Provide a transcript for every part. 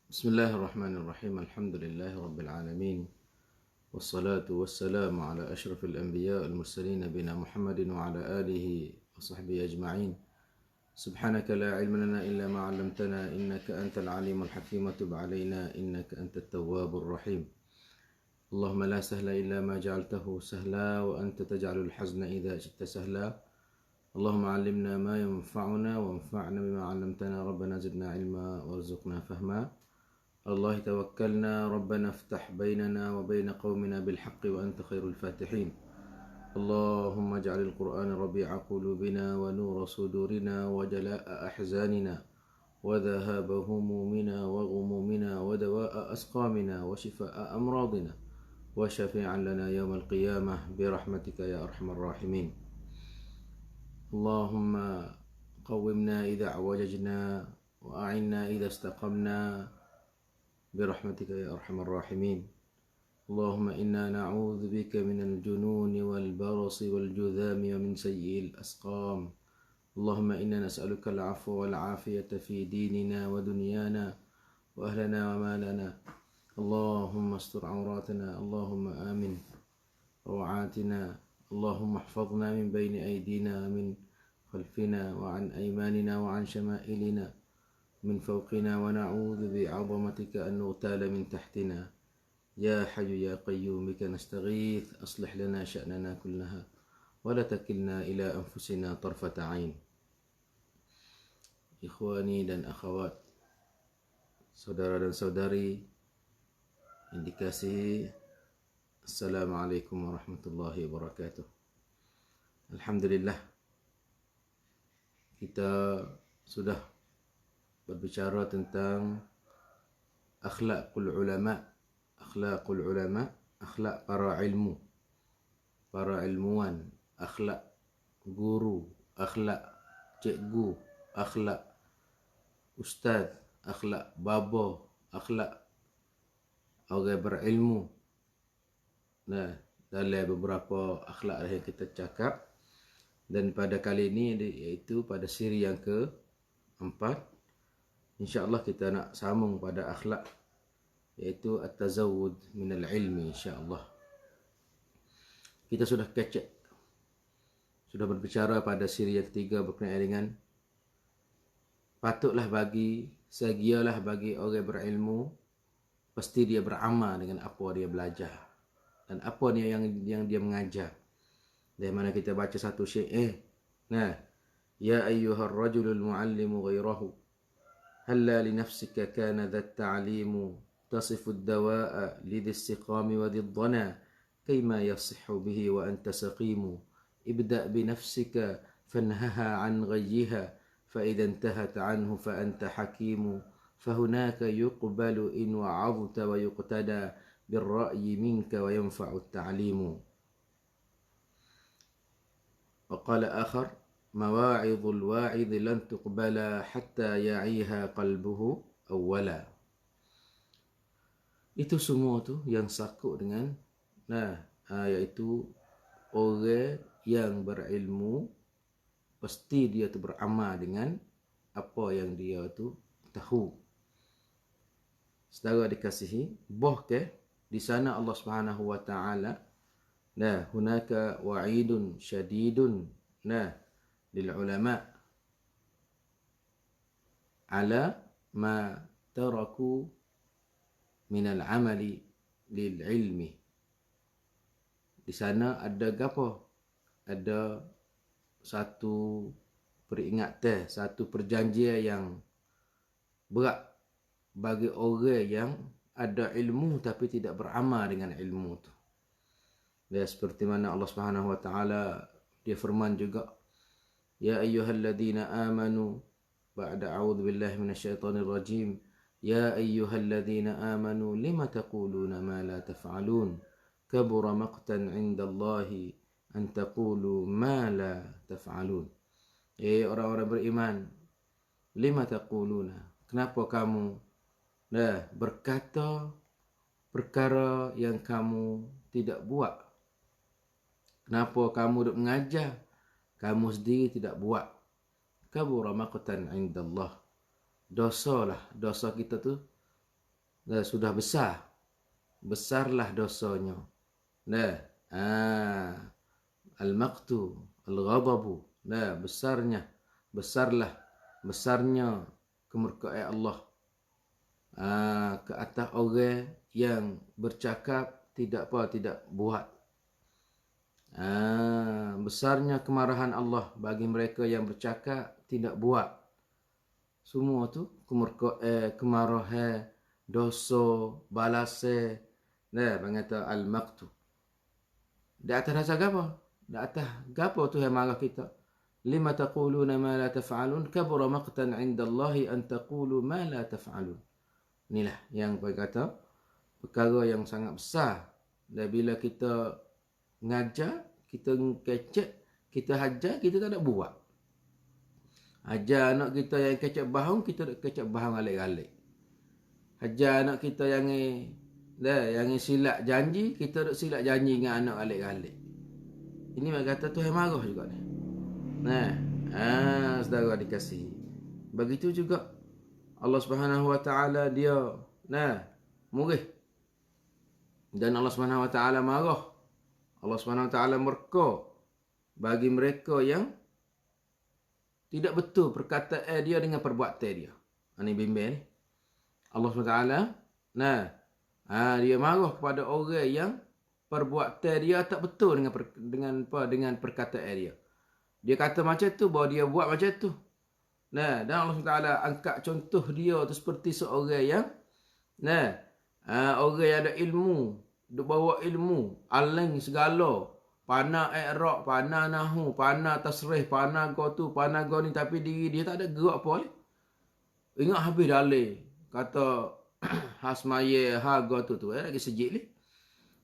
بسم الله الرحمن الرحيم. الحمد لله رب العالمين، والصلاة والسلام على أشرف الأنبياء المرسلين نبينا محمد وعلى آله وصحبه أجمعين. سبحانك لا علم لنا إلا ما علمتنا إنك أنت العليم الحكيم، وتب علينا إنك أنت التواب الرحيم. اللهم لا سهل إلا ما جعلته سهلا، وأنت تجعل الحزن إذا شئت سهلا. اللهم علمنا ما ينفعنا وانفعنا بما علمتنا. ربنا زدنا علما وارزقنا فهما. الله توكلنا، ربنا افتح بيننا وبين قومنا بالحق وأنت خير الفاتحين. اللهم اجعل القرآن ربيع قلوبنا ونور صدورنا وجلاء أحزاننا وذهاب همومنا وغمومنا ودواء أسقامنا وشفاء أمراضنا وشفيعا لنا يوم القيامة برحمتك يا أرحم الراحمين. اللهم قومنا إذا اعوججنا وأعنا إذا استقمنا برحمتك يا أرحم الراحمين. اللهم إنا نعوذ بك من الجنون والبرص والجذام ومن سيء الأسقام. اللهم إنا نسألك العفو والعافية في ديننا ودنيانا وأهلنا ومالنا. اللهم استر عوراتنا، اللهم آمن روعاتنا. اللهم احفظنا من بين أيدينا ومن خلفنا وعن أيماننا وعن شمائلنا من فوقنا، ونعوذ بعظمتك أن نغتال من تحتنا. يا حي يا قيوم بك نستغيث، أصلح لنا شأننا كلها ولا تكلنا إلى أنفسنا طرفة عين. Ikhwani dan akhwat, saudara dan saudari yang dikasihi, Assalamualaikum warahmatullahi wabarakatuh. Alhamdulillah, kita sudah berbicara tentang akhlaqul ulama, akhlaq para ilmu, para ilmuwan, akhlak guru, akhlak cikgu, akhlak ustaz, akhlak baba, akhlak orang berilmu. Nah, dalam beberapa akhlak yang kita cakap, dan pada kali ini iaitu pada siri yang ke-4, InsyaAllah kita nak sambung pada akhlak, iaitu at-tazawud minal ilmi insyaAllah. Kita sudah kecek, sudah berbicara pada siri yang ketiga berkenaan dengan patutlah bagi, segialah bagi orang berilmu, pasti dia beramal dengan apa dia belajar dan apa yang dia mengajar. Dari mana kita baca satu syair, ya ayyuhar rajulul muallimu ghairahu, هلا لنفسك كان ذا التعليم تصف الدواء لذي السقام وذي الضنا كيما يصح به وأنت سقيم ابدأ بنفسك فانهها عن غيها فإذا انتهت عنه فأنت حكيم فهناك يقبل إن وعظت ويقتدى بالرأي منك وينفع التعليم. وقال آخر مواعظ الواعظ لن تقبل حتى يعيها قلبه أولا. Itu semua tu yang sakut dengan iaitu orang yang berilmu pasti dia tu beramal dengan apa yang dia tu tahu. Saudara dikasihi, bahkan di sana Allah Subhanahu wa taala hunaka wa'idun syadidun lil ulama ala ma taraku min al amali lil ilmi. Di sana ada gapo? Ada satu peringatan, satu perjanjian yang berat bagi orang yang ada ilmu tapi tidak beramal dengan ilmu tu. Dan seperti mana Allah Subhanahu wa taala dia firman juga, ya ayyuhalladzina amanu, ba'da a'udzu billahi minasyaitonir rajim, ya ayyuhalladzina amanu lima taquluna ma la taf'alun kabura maqtan 'indallahi an taqulu ma la taf'alun. Orang-orang beriman, lima taquluna, kenapa kamu berkata perkara yang kamu tidak buat? Kenapa kamu duk mengajar, kamu sendiri tidak buat? Kabura maqtan 'indallah, dosa lah, dosa kita tu sudah besar. Besarlah dosanya. Nah, al-maqtu, al-ghadabu. Nah, besarnya kemurkaan Allah ke atas orang yang bercakap tidak buat. Besarnya kemarahan Allah bagi mereka yang bercakap tidak buat. Semua tu kemarahan, dosa, balase. Nah, mengata al-maqtu. Di atas rasa gapo? Di atas gapo tu yang marah kita? Lima taquluna ma la taf'alun kabura maqtan 'inda Allah an taqulu ma la taf'alun. Inilah yang berkata perkara yang sangat besar. Dan bila kita ngajar, kita kecek, kita hajar, kita tak ada buat. Hajar anak kita yang kecek bahang, kita tak kecek bahang alik-alik. Hajar anak kita yang silap janji, kita tak silap janji dengan anak alik-alik. Ini mak kata Tuhan marah juga ni. Nah, saudara dikasihi. Begitu juga Allah Subhanahu Wa Taala dia murih. Dan Allah Subhanahu Wa Taala marah. Allah Subhanahu Wa Taala murka bagi mereka yang tidak betul perkataan dia dengan perbuatan dia. Ini bimbang ni. Allah Subhanahu Wa Taala dia marah kepada orang yang perbuatan dia tak betul dengan perkataan dia. Dia kata macam tu, bahawa dia buat macam tu. Dan Allah SWT angkat contoh dia tu seperti seorang yang orang yang ada ilmu, duk bawa ilmu, aling segala, pandai i'rab, pandai nahwu, pandai tasrih, pandai go tu, pandai go ni, tapi diri dia tak ada gerak apa ni. Ingat habis dalil kata hasmaye ha go tu lagi sejik ni.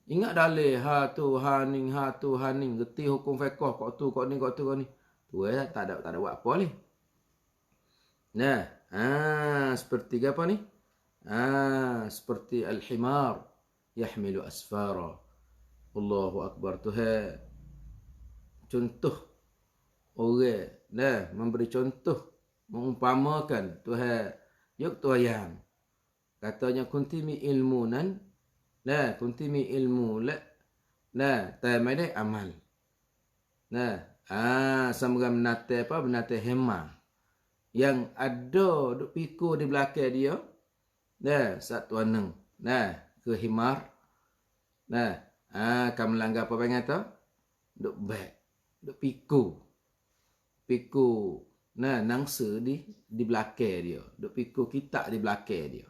Ingat dalil ha tu ha ning reti hukum fiqh kok tu kok ni kok tu kok ni. Tu tak ada buat apa ni. Nah, seperti apa ni? Seperti al-himar yahmilu asfara. Allahu akbar. Tuhan contoh orang memberi contoh, mengumpamakan Tuhan yuk tuayang. Katanya kuntimi ilmunan kuntimi ilmu tamai amal. Sambil menate hema yang ada duk pikul di belakang dia. Satu aneng. Ke himar. Kamu melanggar apa yang kata? Duk baik. Duk pikul. Nangsa di belakang dia. Duk pikul kitab di belakang dia.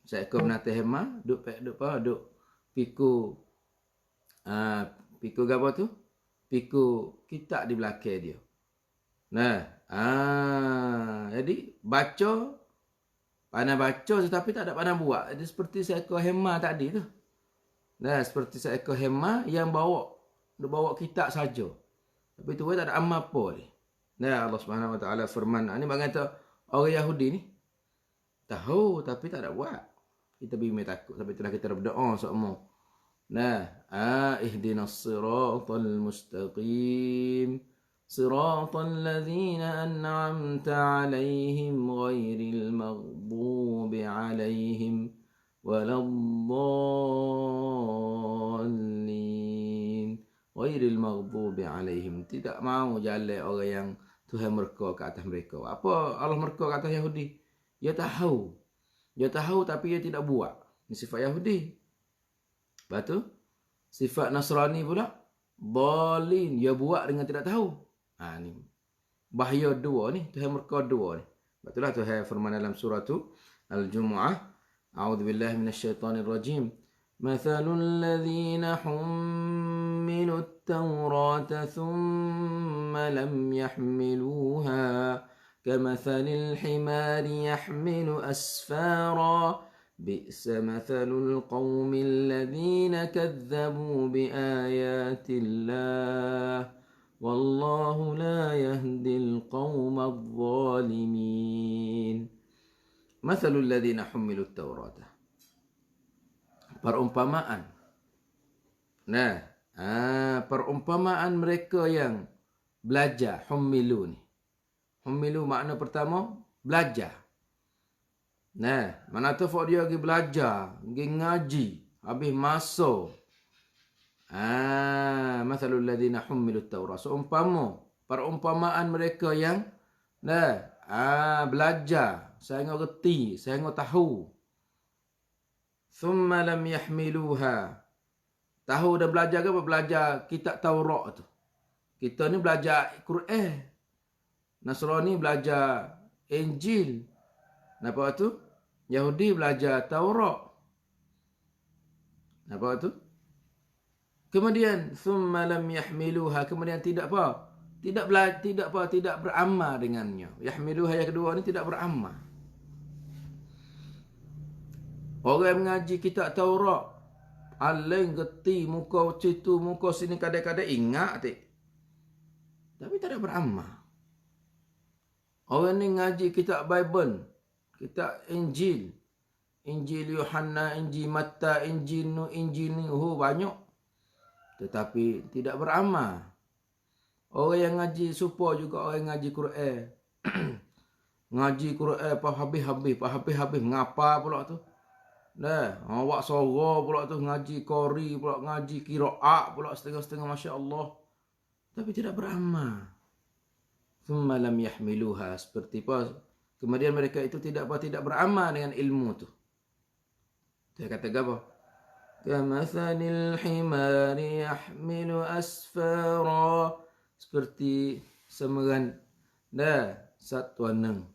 Seekor menate hema duk pikul apa tu? Pikul kitab di belakang dia. Jadi baca, pandai baca tetapi tak ada pandai buat. Jadi seperti seekor hema tadi tu. Seperti seekor hema yang bawa kitab saja. Tapi tu tak ada amal apa ni. Allah Subhanahu Wa Taala firman, ini bagi kata orang Yahudi ni tahu tapi tak ada buat. Kita bimbang takut. Sampai itulah kita berdoa semua. Ihdinas siratal mustaqim. Siratal ladzina an'amta alaihim ghairil maghdubi alaihim waladdallin. Ghairil maghdubi alaihim. Tidak mau jalan orang yang Tuhan murka ke atas mereka. Apa Allah murka ke atas Yahudi? Dia tahu tapi dia tidak buat. Ini sifat Yahudi. Lepas tu, sifat Nasrani pula, dalin. Dia buat dengan tidak tahu. Ni bahaya dua ni. Tuhan murka dua ni. Sebab itulah Tuhan firman dalam surah tu Al-Jumu'ah. A'udzubillahi minasyaitanirrajim. Mathalul ladzina hummilu at-taurata thumma lam yahmiluha كمثل الحمار يحمل أسفارا بئس مثل القوم الذين كذبوا بآيات الله والله لا يهدي القوم الظالمين. مثل الذين حملوا التوراة. Perumpamaan. Perumpamaan mereka yang belajar, hummilu ni. Hummilu makna pertama, belajar. Nah, mana tu dia pergi belajar, pergi ngaji, habis masuk. Mathalul ladzina hummilut Taurat. Seumpama perumpamaan mereka yang belajar, sehingga reti, sehingga tahu. Thumma lam yahmiluha. Tahu dan belajar ke apa? Belajar kitab Taurat tu. Kita ni belajar Quran. Nasrani belajar Injil. Nampak tu? Yahudi belajar Taurat. Nampak tu? Kemudian thumma lam yahmiluha, kemudian tidak apa? Tidak beramal dengannya. Yahmiluha yang kedua ni tidak beramal. Orang yang mengaji kitab Taurat, aling geti muka situ, muka sini, kadang-kadang ingat tak. Tapi tak ada beramal. Orang ni ngaji kitab Bible, kitab Injil, Injil Yohana, Injil Matta, Injil ni, banyak. Tetapi tidak beramal. Orang yang ngaji supa juga orang yang ngaji Quran. Ngaji Quran habis-habis, ngapa pula tu? Awak sorah pula tu, ngaji Qori pula, ngaji Qiraat pula setengah-setengah, masya-Allah. Tapi tidak beramal. Thumma lam yahmiluha, seperti apa? Kemudian mereka itu tidak beramal dengan ilmu tu. Dia kata apa? Kamathalil himari yahmilu asfara, seperti semeran satuaneng.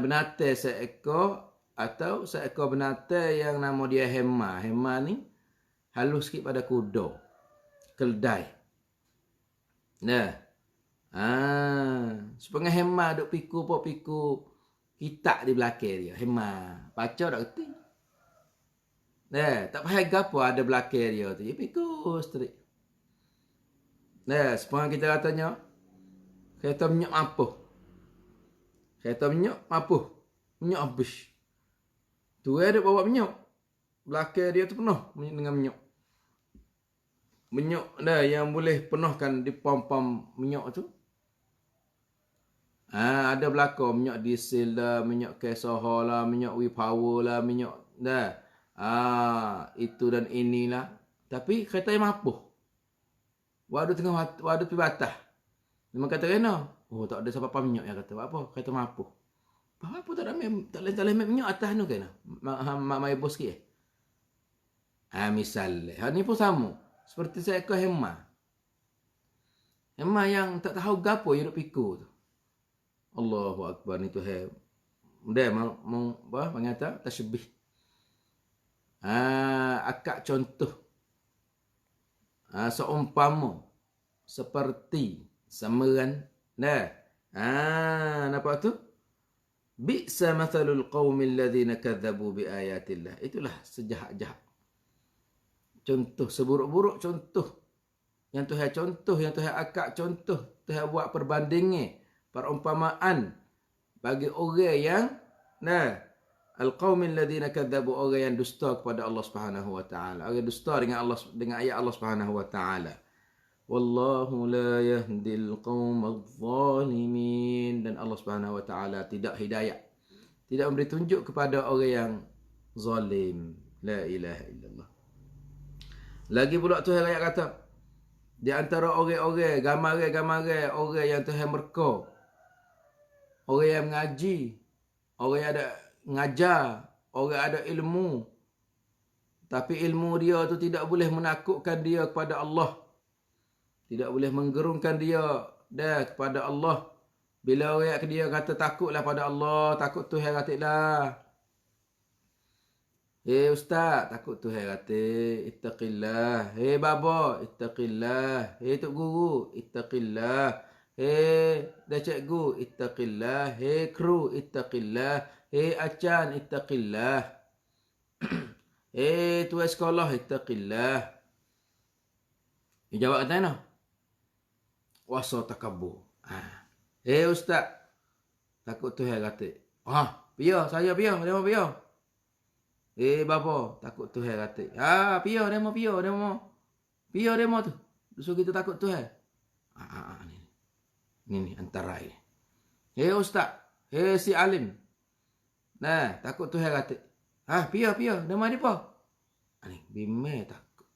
Binatang seekor atau seekor binatang yang nama dia hema. Hema ni halus sikit pada kuda. Keldai. Supaya hema duk piku kitab di belakang dia. Hema. Baca tak kerti. Tak payah gapo ada belakang dia tu. Dia piku straight. Supaya kita katanya, kereta minyak apa? Kereta minyak apa? Minyak habis. Tu dia bawa minyak. Belakang dia tu penuh dengan minyak. Minyak yang boleh penuhkan di pom-pom minyak tu. Ada belakang minyak diesel lah, minyak kesohor lah, minyak WePower lah, minyak itu dan inilah. Tapi kereta yang mampu. Waduh pergi batas. Memang kata kena. Oh, tak ada siapa minyak yang kata. Apa? Kereta mampu. Apa tak ada minyak atas tu kena. Mai bos sikit. Misal. Ni pun sama. Seperti seekor hema. Hema yang tak tahu gapo yang duk pikul tu. Allahu Akbar, ni tu dia mau mengata tasbih. Akak contoh. Seumpama seperti semeran. Nampak tu? Bi'sa mathalul qaumil ladzina kadzabu biayatillah. Itulah sejahat-jahat. Contoh, seburuk-buruk contoh. Yang Tuhan contoh, yang Tuhan akak contoh. Tuhan buat perbandingan, perumpamaan bagi orang yang al-qaumil ladzina kadzabu, orang yang dusta kepada Allah Subhanahu wa taala. Orang dusta dengan Allah, dengan ayat Allah Subhanahu wa taala. Wallahu la yahdil qaumadh zalimin, dan Allah Subhanahu wa taala tidak hidayah, tidak memberi tunjuk kepada orang yang zalim. La ilaha illallah. Lagi pula Tuhan ayat kata, di antara orang-orang, gambaran-gambaran orang yang Tuhan merka, orang yang mengaji, orang yang ada ngajar, orang ada ilmu, tapi ilmu dia tu tidak boleh menakutkan dia kepada Allah, tidak boleh menggerungkan dia kepada Allah. Bila orang dia kata takutlah pada Allah, takut Tuhan katalah, ustaz, takut Tuhan kata, ittaqillah. Baba, ittaqillah. Tok guru, ittaqillah. Dah cikgu, ittaqillah. Kru, ittaqillah. Acan, ittaqillah. Tuan sekolah, ittaqillah. Dia jawab kata mana? Wasa takabur. Ustaz, takut Tuhan kata. Biar, saya biar, dia mau biar. Bapa, takut Tuhan kata. Biar demo Biar demo tu. So kita takut Tuhan. Ni antara ini. Ustaz, si alim. Nah, takut Tuhan kata. Pia, nama dia apa? Ani, bime takut.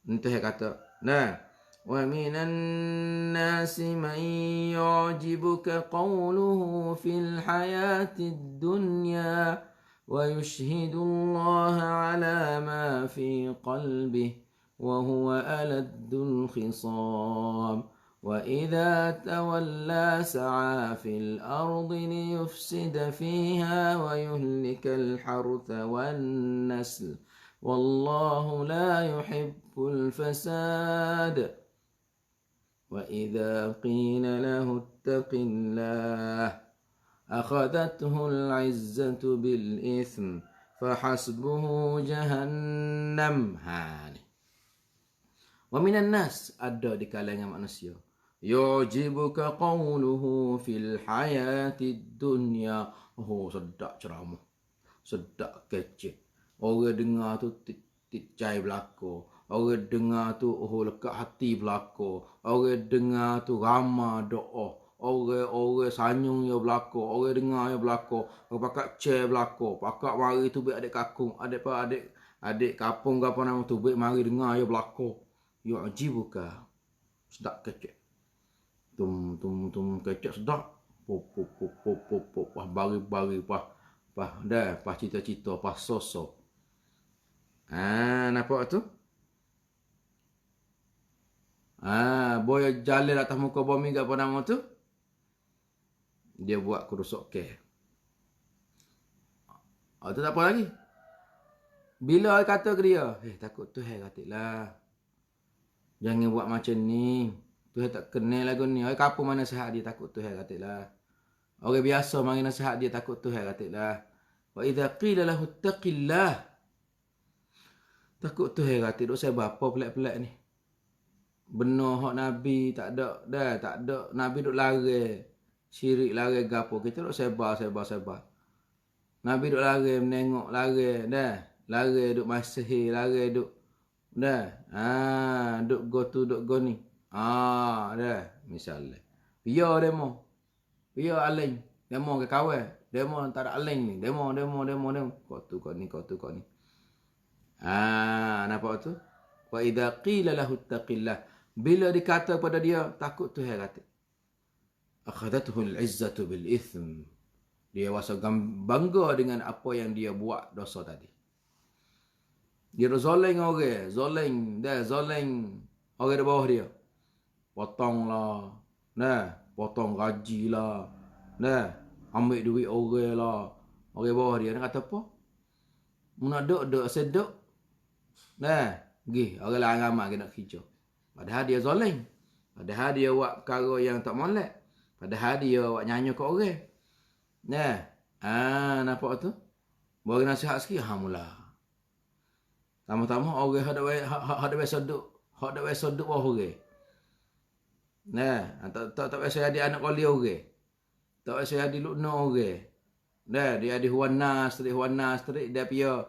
Tuhan kata, nah, wa minan nasi man yu'jibuka qawluhu fil hayatid dunya wa yushhidu Allah ala ma fi qalbih wa huwa aladdul khisam. وإذا تولى سعى في الأرض ليفسد فيها ويهلك الحرث والنسل والله لا يحب الفساد وإذا قيل له اتق الله أخذته العزة بالإثم فحسبه جهنم. ومن الناس ada di kalangan manusia yujibuka qawluhu fil hayatid dunya. Sedap ceramah, sedap kecek. Orang dengar tu cai belako. Orang dengar tu lekat hati belako. Orang dengar tu ramah doa. Orang sanyung ya belako. Orang dengar ya belako. Orang pakak cai belako. Pakak mari tu baik adik kakung, adik kapung apa nama tu baik mari dengar ya belako. Yu'jibuka, sedap kecek. Tum kecek sedap. Pop pah bari pah cita-cita pah sosok. Nampak tu? Boy jalan atas muka bumi ke apa nama tu? Dia buat kerusuk ke. Tu tak apa lagi. Bila kata ke dia, takut Tuhan katalah. Jangan buat macam ni. Tuhan tak kenal lagu ni. Orang kapur mana nasihat dia takut Tuhan katalah. Orang biasa mari nasihat dia takut Tuhan katalah. Wa idza qila lahu taqillah. Takut Tuhan kata duk saya apa pelik-pelik ni. Benar hak Nabi tak ada Nabi duk lari. Syirik lari gapo. Kita duk sebar. Nabi duk lari menengok lari dah. Lari duk masih lari duk duk go ni. Dah. Misalnya. Biar demo. Biar aling. Demo ke kawan. Demo antara aling ni. Demo. Kau tu kau ni. Nampak tu? Wa idza qila lahu taqillah. Bila dikata pada dia, takut Tuhan kata. Akhadathul al-izzatu bil ithm. Dia rasa bangga dengan apa yang dia buat dosa tadi. Dia zoling orang. Zoling orang di bawah dia. Potong lah. Potong gaji lah. Ambil duit orang lah. Orang bawah dia. Dia kata apa? Muna duk seduk. Pergi. Orang lain ramai kena kerja. Padahal dia zoling. Padahal dia buat perkara yang tak molek. Padahal dia buat nyanyi ke orang. Nampak tu? Bagi nasihat sikit. Mula. Tama-tama orang hak biasa duk bawah orang. Tak biasa jadi anak kali orang. Tak biasa jadi lukna orang. Dia ada huan nas terik dia pia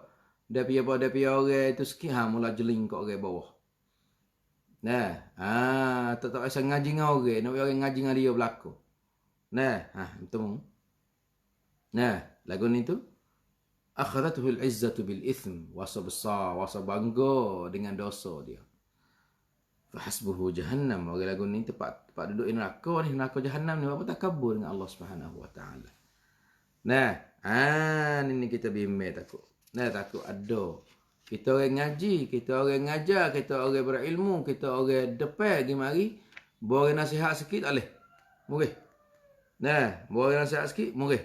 orang itu sikit mula jeling kat orang bawah. Tak biasa ngaji dengan orang, nak orang ngaji dengan dia berlaku. Betul. Lagu ni tu akhadathul izzatu bil ithm, wasa besar, wasa bangga dengan dosa dia. Fahasbuhu jahannam. Orang lagu ni tempat duduk neraka ni, neraka jahannam ni, apa takabur dengan Allah Subhanahu wa taala. Ni kita bimbang takut. Takut ada. Kita orang ngaji, kita orang ngajar, kita orang berilmu, kita orang depan pergi mari, bagi nasihat sikit boleh. Murih. Bagi nasihat sikit murih.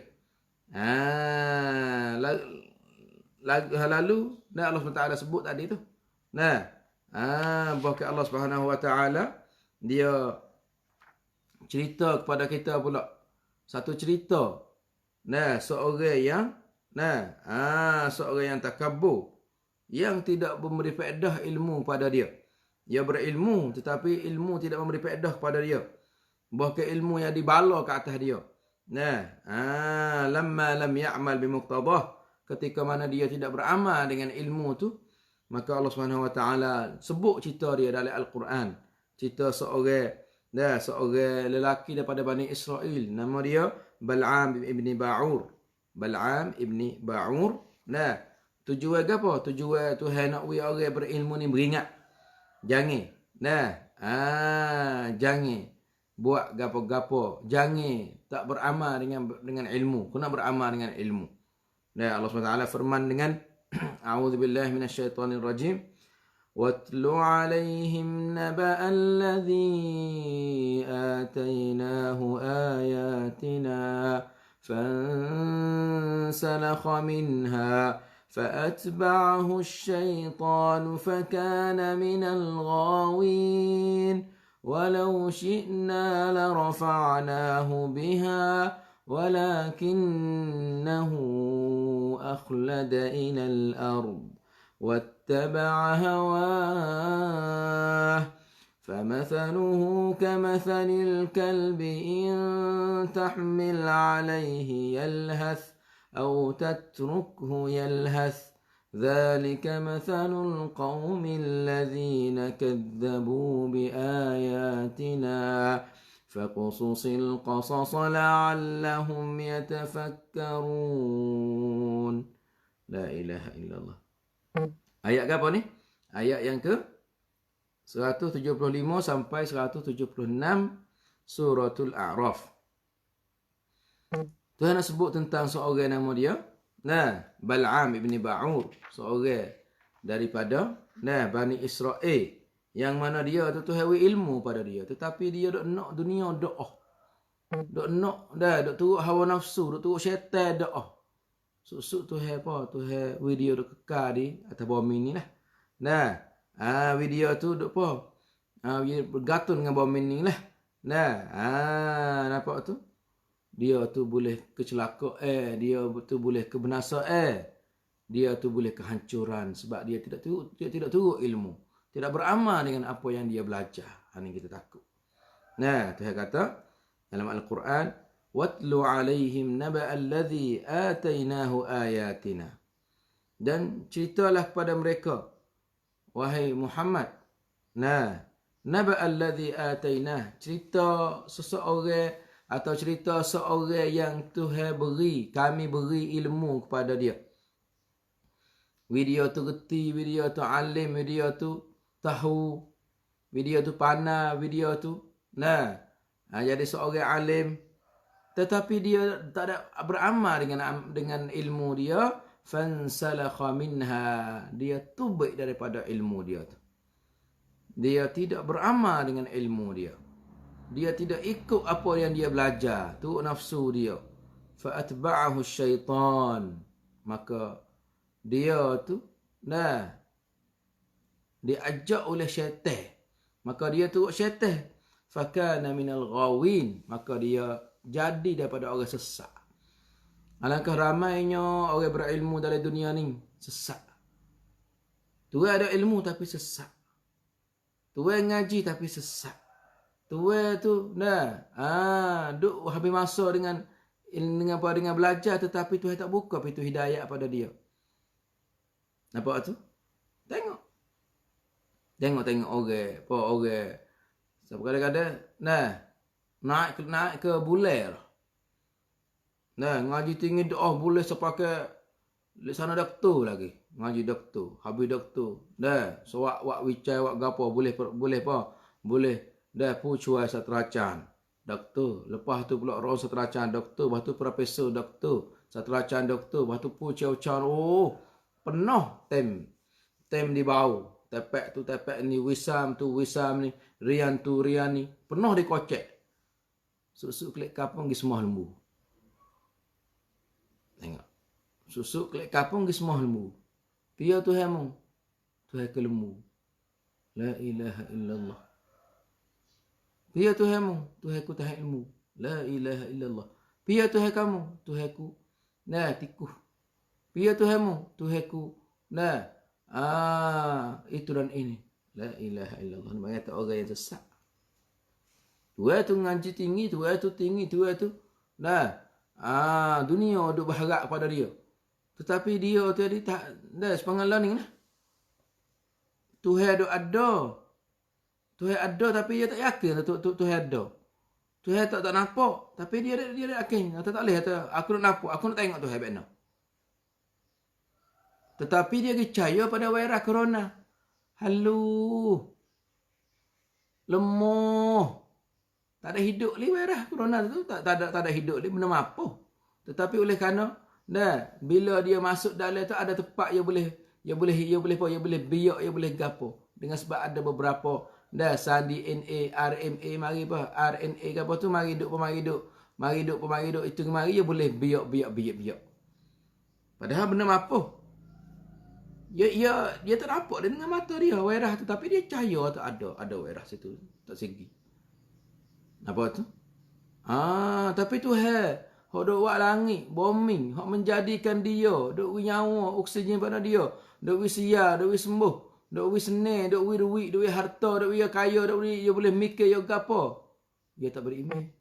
Lalu Allah SWT sebut tadi tu. Bahkan Allah Subhanahu wa taala dia cerita kepada kita pula satu cerita. Seorang yang takabur, yang tidak memberi faedah ilmu pada dia. Dia berilmu tetapi ilmu tidak memberi faedah kepada dia. Bahkan ilmu yang dibala ke atas dia. Lamma lam ya'mal bimuqtadah, ketika mana dia tidak beramal dengan ilmu tu, maka Allah Subhanahu wa taala sebut cerita dia dalam Al-Quran. Cerita seorang lelaki daripada Bani Israel, nama dia Bal'am ibn Ba'ur. Bal'am ibni Ba'ur. Nah, tujuan apa? Tujuan Tuhan nak we orang berilmu ni beringat. Jangan. Nah, jangan buat gapo-gapo. Jangan tak beramal dengan ilmu. Kena beramal dengan ilmu. Nah, Allah SWT firman dengan A'udzubillahi minasyaitonirrajim. واتل عليهم نبأ الذي آتيناه آياتنا فانسلخ منها فأتبعه الشيطان فكان من الغاوين ولو شئنا لرفعناه بها ولكنه أخلد إلى الأرض واتبع هواه فمثله كمثل الكلب إن تحمل عليه يلهث أو تتركه يلهث ذلك مثل القوم الذين كذبوا بآياتنا فقصص القصص لعلهم يتفكرون. لا إله إلا الله. Ayat ke apa ni? Ayat yang ke 175 sampai 176 Suratul A'raf. Tuhan nak sebut tentang seorang nama dia. Nah, Bal'am ibni Ba'ur. Seorang daripada Bani Israel. Yang mana dia tu Tuhan beri ilmu pada dia. Tetapi dia dok nak dunia do'ah. Dok nak dok turut hawa nafsu. Dok turut syaitan do'ah. Susuk Tuhan apa? Tuhan video duk kekal di atas bumi ni lah. Nah, video tu duk apa? Bergantung dengan bumi ni lah. Nah, nampak tu? Dia tu boleh kecelakaan, dia tu boleh kebinasaan. Dia tu boleh kehancuran sebab dia tidak turut ilmu. Tidak beramal dengan apa yang dia belajar. Ini kita takut. Nah, Tuhan kata dalam Al-Quran, وَاتْلُ عَلَيْهِمْ نَبَأَ الَّذِي آتَيْنَاهُ آيَاتِنَا. Dan ceritalah kepada mereka, wahai Muhammad. Nah, نَبَأَ الَّذِي آتَيْنَاهُ. Cerita seseorang atau cerita seorang yang Tuhan beri, kami beri ilmu kepada dia. Video tu reti, video tu alim, video tu tahu, video tu pandai, video tu. Nah, jadi seorang alim. Tetapi dia tak ada beramal dengan ilmu dia. Fansalakha minha. Dia tubik daripada ilmu dia tu. Dia tidak beramal dengan ilmu dia. Dia tidak ikut apa yang dia belajar. Tu nafsu dia. Fa'atba'ahu syaitan. Maka dia tu diajak oleh syaitan. Maka dia turut syaitan. Fakana minal ghawin. Maka dia jadi daripada orang sesat. Alangkah ramainya orang berilmu dalam dunia ni sesat. Tuan ada ilmu tapi sesat. Tuan ngaji tapi sesat. Tuan tu duk habis masa dengan belajar tetapi Tuhan tak buka pintu hidayah pada dia. Nampak tu? Tengok orang, apa orang. Sebab kadang-kadang naik ke bulan lah. Ngaji tinggi doa boleh sepakai sana doktor lagi. Ngaji doktor, habis doktor. So wak wicai wak gapo boleh apa? Boleh pucuai sateracan doktor. Lepas tu pula roh sateracan doktor, lepas tu profesor doktor, sateracan doktor, lepas tu pucau-cau. Oh, penuh tem di bau. Tepek tu tepek ni, wisam ni, rian tu rian ni, penuh dikocek. Susuk klik kapung pergi semua lembu. Tengok. Susuk klik kapung pergi semua lembu. Pia Tuhan mu. Tuhan ke lembu. La ilaha illallah. Pia Tuhan mu. Tuhan ku Tuhan ilmu. La ilaha illallah. Pia Tuhan kamu. Tuhan ku tikuh. Pia Tuhan mu. Tuhan ku itu dan ini. La ilaha illallah. Ini mengatakan orang yang sesat. Tuan tu ngaji tinggi, tuan tu tinggi, tuan tu. Dunia duk berharap pada dia. Tetapi dia tadi tak, sepangal learning lah. Tuhan duk ada. Tuhan ada tapi dia tak yakin Tuhan ada. Tuhan tak nampak. Tapi dia yakin. Kata tak boleh. Kata, aku nak nampak. Aku nak tengok Tuhan benar. Tetapi dia percaya pada virus corona. Halu. Lemah. Tak ada hidup ni virus corona tu. Tak ada hidup ni. Benda apa. Tetapi oleh kerana bila dia masuk dalam tu ada tempat dia boleh biak, dia boleh gapo. Dengan sebab ada beberapa sandi DNA, RMA mari apa, RNA ke apa tu mari duk itu mari dia boleh biak. Padahal benda apa? Dia tak nampak dia dengan mata dia virus tu, tapi dia percaya tu ada virus itu tak segi. Apa tu? Tapi tu hok duk buat langit, bombing, hok menjadikan dia, duk nyawa, oksigen pada dia, duk siar, duk sembuh, duk senang, duk duit, duk harta, duk kaya, duk dia boleh mikir yo gapo. Dia tak beriman.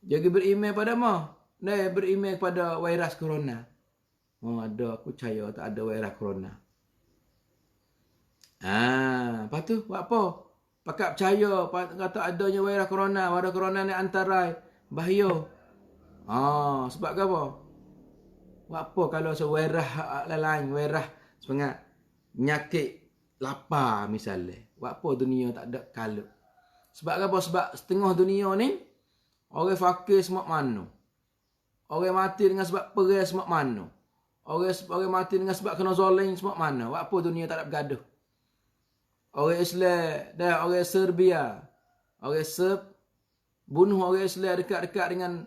Dia beriman pada apa? Beriman pada virus corona. Ada, aku percaya tak ada virus corona. Lepas tu buat apa? Pakak percaya kata adanya virus corona ni antarai, bahaya. Sebab apa? Buat apa kalau virus lain, virus sebenarnya penyakit lapar misalnya. Buat apa dunia tak ada kalut? Sebab apa? Sebab setengah dunia ni orang fakir semak mana. Orang mati dengan sebab perang semak mana. Orang mati dengan sebab kena zalim semak mana. Buat apa dunia tak ada bergaduh? Orang Islam orang Serbia, orang Serb bunuh orang Islam dekat dengan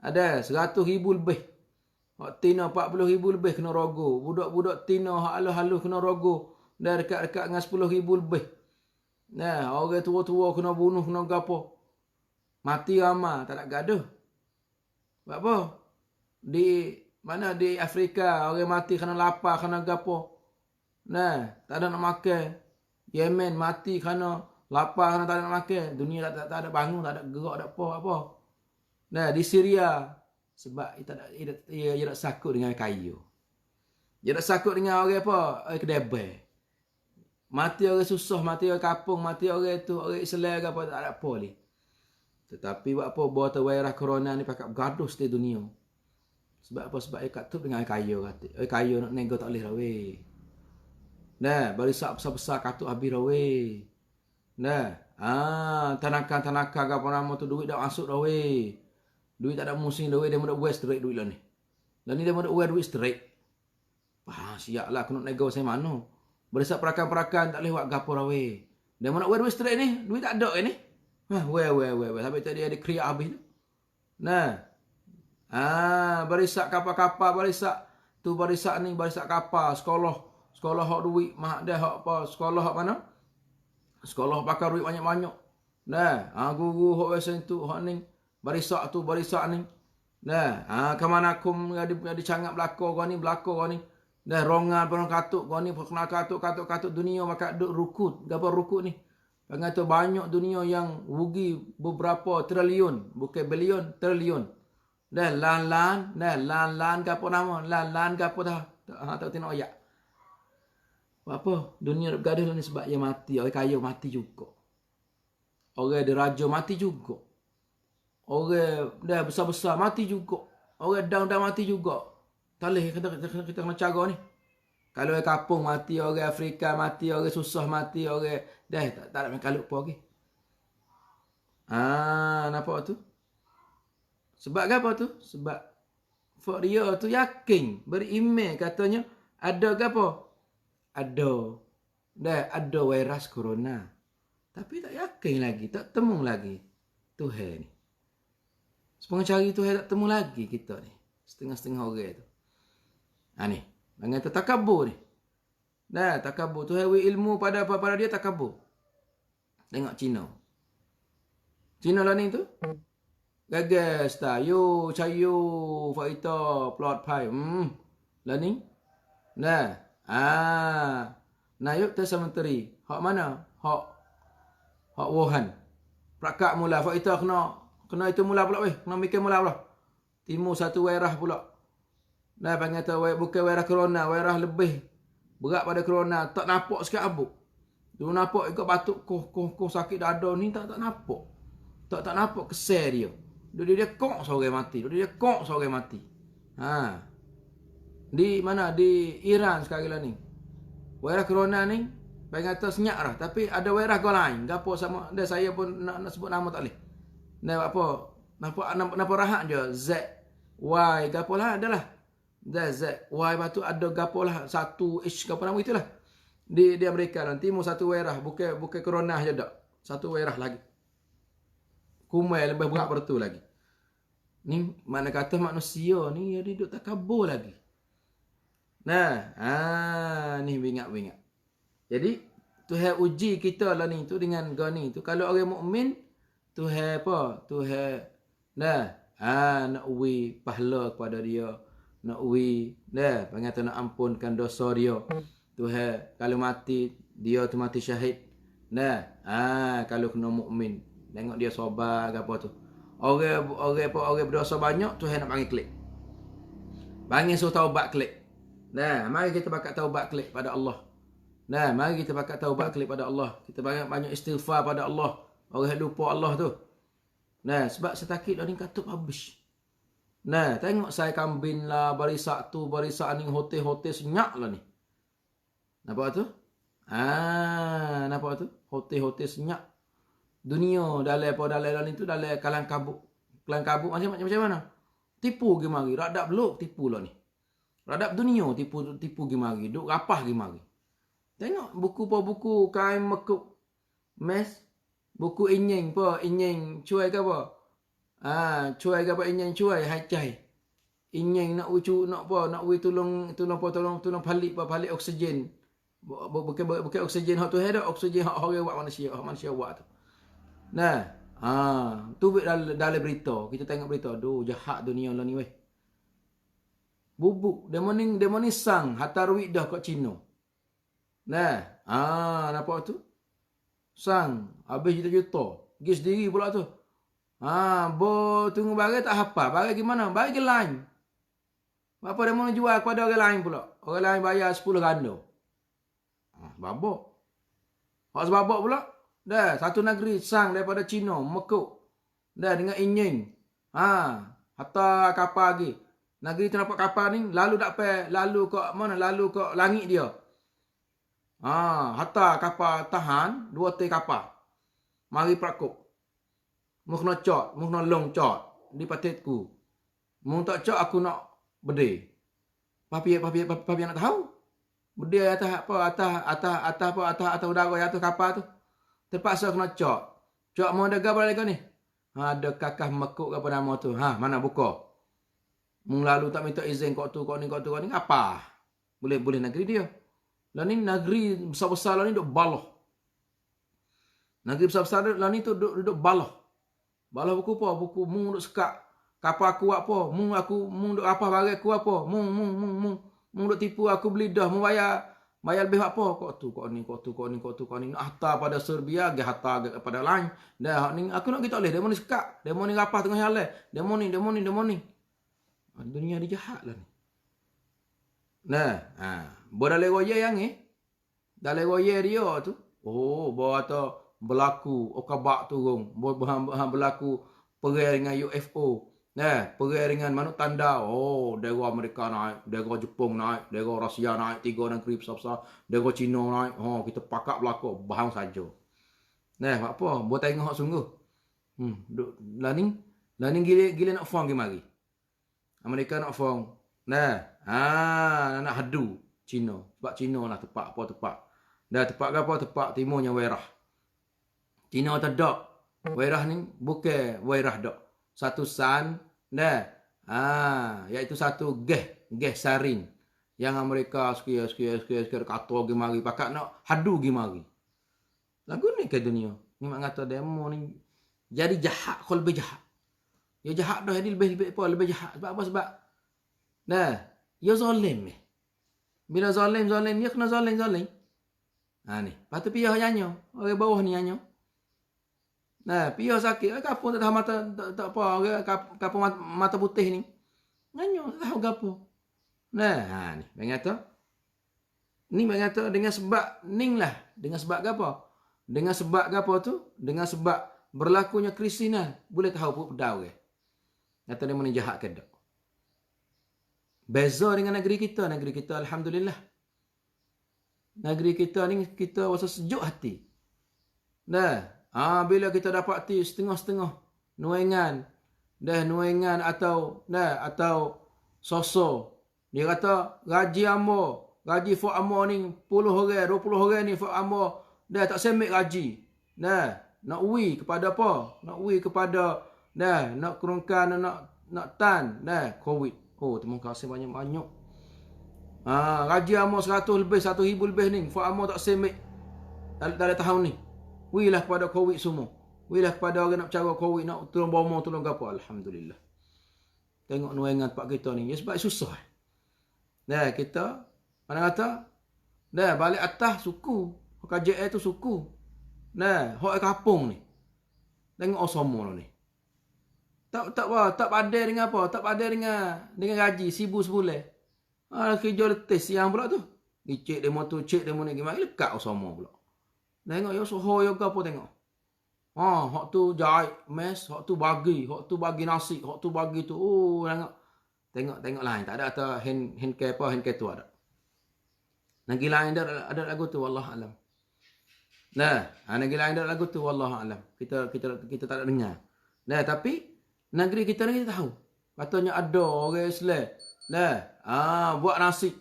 ada 100,000 lebih. Hak Tina 40,000 lebih kena rogo. Budak-budak Tina hak halus-halus kena rogo. Dekat dengan 10,000 lebih. Orang tua-tua kena bunuh, kena gapo. Mati ramai, tak ada gaduh. Buat apa? Di Afrika orang mati kerana lapar, kerana gapo. Tak ada nak makan. Yemen mati kerana lapar, kerana tak ada nak makan. Dunia tak ada bangun, tak ada gerak, tak ada apa. Di Syria sebab ia tak sakut dengan kayu. Dia tak sakut dengan orang apa? Orang kedebel. Mati orang susah, mati orang kapung, mati orang tu, orang Islam ke apa, tak ada apa ni. Tetapi buat apa buat virus corona ni pakat bergaduh setiap dunia. Sebab apa? Sebab ia katup dengan kayu kata. Kayu nak nego tak boleh dah weh. Barisak besar-besar katup habis dah weh. Tanakan ke apa nama tu duit dah masuk dah weh. Duit tak ada musim dah weh, dia mau buat straight duit lah ni. Lah ni dia mau buat duit straight. Siap lah aku nak nego saya mana. Barisak perakan-perakan tak boleh buat gapo dah weh. Dia mau buat duit straight ni, duit tak ada ni. Weh. Sampai tadi ada kriak habis tu. Barisak kapal-kapal, barisak ni, barisak kapal, sekolah hak duit, mak dah hak apa, sekolah hak mana? Sekolah pakai duit banyak-banyak. Guru hak biasa tu, hak ni, barisak ni. Kemana akum ada cangap belakang kau ni. Rongan pernah katuk kau ni, kena katuk dunia makan duk rukut. Gapo rukut ni? Panggil tu banyak dunia yang rugi beberapa triliun, bukan bilion, triliun. Lan ke apa nama? Lan ke apa dah? Tak tengok ayat. Apa? Dunia nak bergaduh ni sebab dia mati. Orang kaya mati juga. Orang ada raja mati juga. Orang dah besar-besar mati juga. Orang down mati juga. Tak boleh kita kena cara ni. Kalau orang kapung mati, orang Afrika mati, orang susah mati, orang tak ada main kalut apa lagi. Nampak tu? Sebab apa tu? Sebab dia tu yakin, beriman katanya ada ke apa? Ada. Ada virus corona. Tapi tak yakin lagi, tak temu lagi Tuhan ni. Sepengah cari Tuhan tak temu lagi kita ni. Setengah-setengah orang tu. Ni. Dengan takabur ni. Takabur. Tuhan beri ilmu pada dia takabur. Tengok Cina. Cina lah ni tu. Gagas ta. Yo, cayo, faita, plot pai. Lah ni. Yuk tesa menteri. Hak mana? Hak Wuhan. Prakak mula. Faita kena itu mula pula weh. Kena mikir mula pula. Timur satu virus pula. Panggil tu bukan virus corona. Virus lebih berat pada corona. Tak nampak sikit abuk. Tu nampak ikut batuk koh sakit dada ni tak nampak. Tak nampak kesel dia. Dia kok seorang mati. Dia kok seorang mati. Ha. Di mana? Di Iran sekarang lah ni. Virus corona ni bagi kata senyap lah. Tapi ada virus kau lain. Gapo sama dia saya pun nak sebut nama tak boleh. Nah apa? Nampak rahat je. Z Y gapo lah adalah. Z Y batu ada gapo lah 1H gapo nama itulah. Di Amerika nanti mau satu virus bukan corona je dak. Satu virus lagi. Kumai lebih berat bertu lagi. Ni mana kata manusia ni dia duduk tak kabur lagi. Nah, ni bingat-bingat. Jadi Tuhan uji kita lah ni tu dengan gani tu. Kalau orang mukmin Tuhan apa? Tuhan nak uwi pahala kepada dia, nak uwi panggil nak ampunkan dosa dia. Tuhan kalau mati dia tu mati syahid. Kalau kena mukmin tengok dia sabar ke apa tu. Orang berdosa banyak Tuhan nak panggil klik. Panggil suruh taubat klik. Mari kita bakat taubat klik pada Allah. Mari kita bakat taubat klik pada Allah. Kita banyak istighfar pada Allah. Orang lupa Allah tu. Sebab setakit dah ni katup habis. Tengok saya kambing lah, barisak tu, barisak ni, hotel-hotel senyap lah ni. Nampak tu? Nampak tu? Hotel-hotel senyap. Dunia dalam ni tu dalam kalang kabut. Kalang kabut macam mana? Tipu pergi mari. Radap belok tipu lah ni. Radap dunia tipu pergi mari. Duk rapah pergi mari. Tengok buku kain mekuk. Mes. Buku inying cuai ke apa? Cuai ke apa inying cuai hacai. Inying nak tolong balik oksigen. Bukan oksigen hak tu ada, oksigen hak orang buat manusia buat tu. Tu dalam berita, kita tengok berita, jahat dunia lah ni weh. Bubuk demo ni sang hatarwid dah kat Cina. Nampak tu? Sang habis juta-juta. Pergi sendiri pula tu. Tunggu barang tak hafal. Barang gimana? Barang lain. Apa dia mau jual kepada orang lain pula? Orang lain bayar 10 ganda. Babak. Hak sebabak pula. Satu negeri sang daripada Cina, mekuk. Dengan inying. Hatta kapal lagi. Negeri tu nampak kapal ni, lalu ke mana? Lalu ke langit dia. Hatta kapal tahan, 2 tay kapal. Mari prakuk. Mu kena cot, mu kena long cot di patitku. Mu tak cot aku nak berde. Papi nak tahu. Berde atas udara atas kapal tu. Terpaksa kena cot. Cot mau ada gambar lagi ni. Ada kakak mekuk apa nama tu. Mana buka. Mu lalu tak minta izin kau tu ni apa? Boleh negeri dia. Lah ni negeri besar-besar lah ni duk baloh. Negeri besar-besar lah ni tu duk baloh. Baloh buku apa? Buku mung duk sekak. Kapal aku apa? Mung duk apa barang aku apa? Mung duk tipu aku beli dah. Mung bayar lebih apa? Kok ni. Nak hantar pada Serbia, dia hantar pada lain. Dah ni aku nak kita boleh. Demo ni sekak. Demo ni rapah tengah jalan. Demo ni. Dunia dia jahat lah ni. Dalam roya yang ni. Dalam roya dia tu. Bawa tu berlaku. Okabak turun. Berlaku perang dengan UFO. Perang dengan manuk tanda. Daerah Amerika naik. Daerah Jepun naik. Daerah Rusia naik. 3 negeri besar-besar. Daerah Cina naik. Kita pakat berlaku. Bahang saja. Apa? Buat tengok sungguh. Lah ni gila nak faham ke mari. Amerika nak faham. Nak hadu Cina. Sebab Cina lah tepat. Tepat ke apa? Tepat timurnya Werah. Cina tak ada. Werah ni bukan Werah dak. Satu san. Iaitu satu gas sarin. Yang Amerika sekian kata gimari. Pakat nak hadu gimari. Lagu ni ke dunia. Ni mak kata demo ni. Jadi jahat kau lebih jahat. Ya jahat dah jadi lebih jahat. Sebab apa? Sebab ya zalim ni. Bila zalim dia kena zalim. Ni. Patut piyah nyanyo. Orang bawah ni nyanyo. Piyah sakit. Kapur tak tahu mata tak apa. Kapur mata putih ni. Nyanyo tak tahu kapur. Ni. Bang kata. Ni kata dengan sebab ning lah. Dengan sebab apa? Dengan sebab apa tu? Dengan sebab berlakunya krisis boleh tahu pun pedau ke. Kata dia mana jahat ke tak. Beza dengan negeri kita. Negeri kita alhamdulillah. Negeri kita ni kita rasa sejuk hati. Dah. Bila kita dapati setengah-setengah nuengan. Nuengan atau sosok. Dia kata gaji ambo. Gaji fok ambo ni 10 orang, 20 orang ni fok ambo. Dah tak semik gaji. Nak ui kepada apa? Nak ui kepada nak kerungkan, nak tan, COVID. Oh, terima kasih banyak-banyak. Gaji amo 100 lebih, 1,000 lebih ni. Fak amo tak semik dalam tahun ni. Wilah kepada COVID semua. Wilah kepada orang nak bercara COVID, nak tolong bomo, tolong gapo. Alhamdulillah. Tengok nuengan tempat kita ni. Ya sebab susah. Kita, mana kata? Balik atas suku. KJL tu suku. Hok kapung ni. Tengok osomo ni. Tak padai dengan apa? Tak padai dengan gaji 1,000 sebulan. Kerja letih siang pula tu. Cek demo tu, cek demo ni gimana lekat osomo pula. Tengok yo soho yo apa tengok. Hok tu jahit mes, hok tu bagi nasi, hok tu bagi tu. Tengok lain. Tak ada atau hand care apa, hand care tu ada. Lagi lain ada lagu tu wallah alam. Lagi lain ada lagu tu wallah alam. Kita tak ada dengar. Tapi negeri kita ni kita tahu. Katanya ada orang Islam. Buat nasi.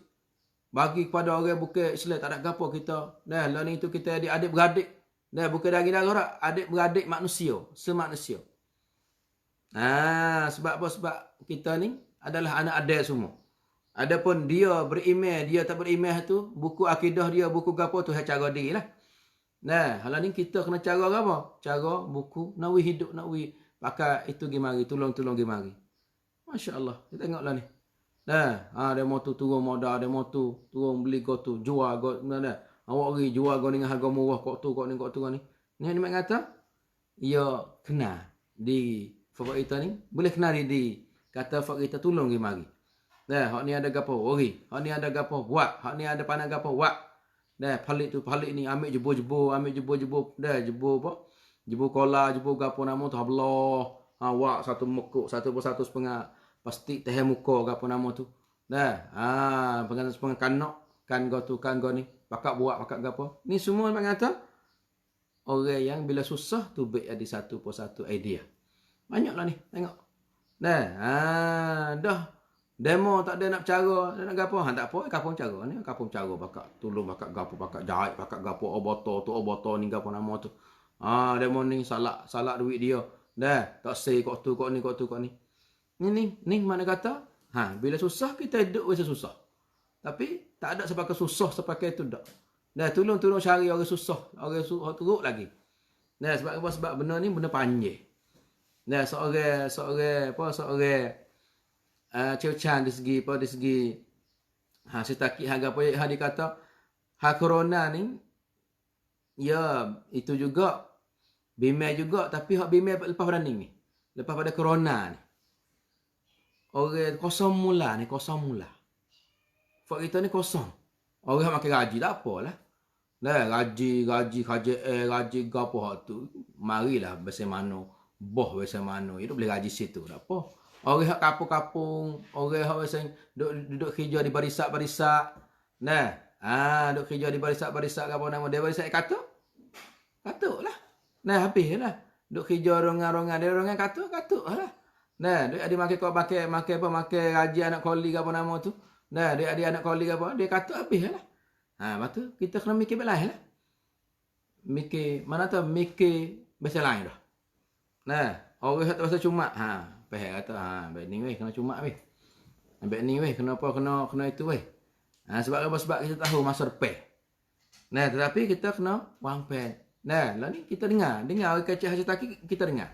Bagi kepada orang bukan Islam. Tak ada apa kita. Lah ni tu kita adik-beradik. Bukan daging darah. Adik-beradik manusia. Semanusia. Sebab apa? Sebab kita ni adalah anak adik semua. Adapun dia berimeh, dia tak berimeh tu. Buku akidah dia, buku apa tu. Cara dia lah. Hal ni kita kena cara apa? Cara buku. Nak hidup, nak pakai itu gimari, tolong gimari. Masya Allah. Kita tengoklah ni. Demo tu turun modal, demo tu turun beli kau tu, jual kau mana. Awak pergi jual kau dengan harga murah kau tu ni. Ni mak kata, ia kena di favorit kita ni, boleh kena di kata favorit kita tolong gimari. Hak ni ada gapo, ori. Hak ni ada gapo, buat. Hak ni ada pandang gapo, buat. Palit ni ambil jebur. Jebur apa? Jebur kola, jebur gapo nama tu hablah. Wak satu mukuk, satu setengah plastik teh muka gapo nama tu. Pengen setengah kanak, kan go ni. Pakak buat, pakak gapo. Ni semua memang kata orang yang bila susah tu baik ada satu idea. Banyaklah ni, tengok. Dah. Demo tak ada nak bercara, nak gapo. Tak apa, kapung cara ni, kapung cara pakak tolong pakak gapo, pakak jahit, pakak gapo oboto ni gapo nama tu. Demo ni salah duit dia. Tak say kok tu kok ni. Ni mana kata? Bila susah kita hidup biasa susah. Tapi tak ada sepakai susah sepakai itu dak. Tolong cari orang susah, orang teruk lagi. Sebab apa? Sebab benda ni benda panjang. Seorang Chan di segi setaki harga apa dia kata corona ni ya itu juga bimbang juga tapi hak bimbang lepas pada ni lepas pada corona ni orang kosong mula fak kita ni kosong orang makan gaji tak apalah gaji KJL gaji gapo hak tu marilah bahasa mano boh bahasa mano itu boleh gaji situ tak apa. Orang hak kapung-kapung, orang hak biasa duduk kerja di barisak. Duduk kerja di barisak apa nama dia barisak katuk lah. Habislah. Duduk kerja rongan-rongan dia rongan katuk lah. Dia ada makan gaji anak koli apa nama tu. Dia ada anak koli apa, dia katuk habislah. Lepas tu kita kena mikir balik lah. Mikir mana tu mikir bahasa lain dah. Orang hak bahasa cuma pihak kata baik ni weh kena cuma weh. Baik ni weh kenapa kena itu weh. Sebab kita tahu masa depan. Tetapi kita kena wang pen. Lah ni kita dengar orang kacau hasil taki kita dengar.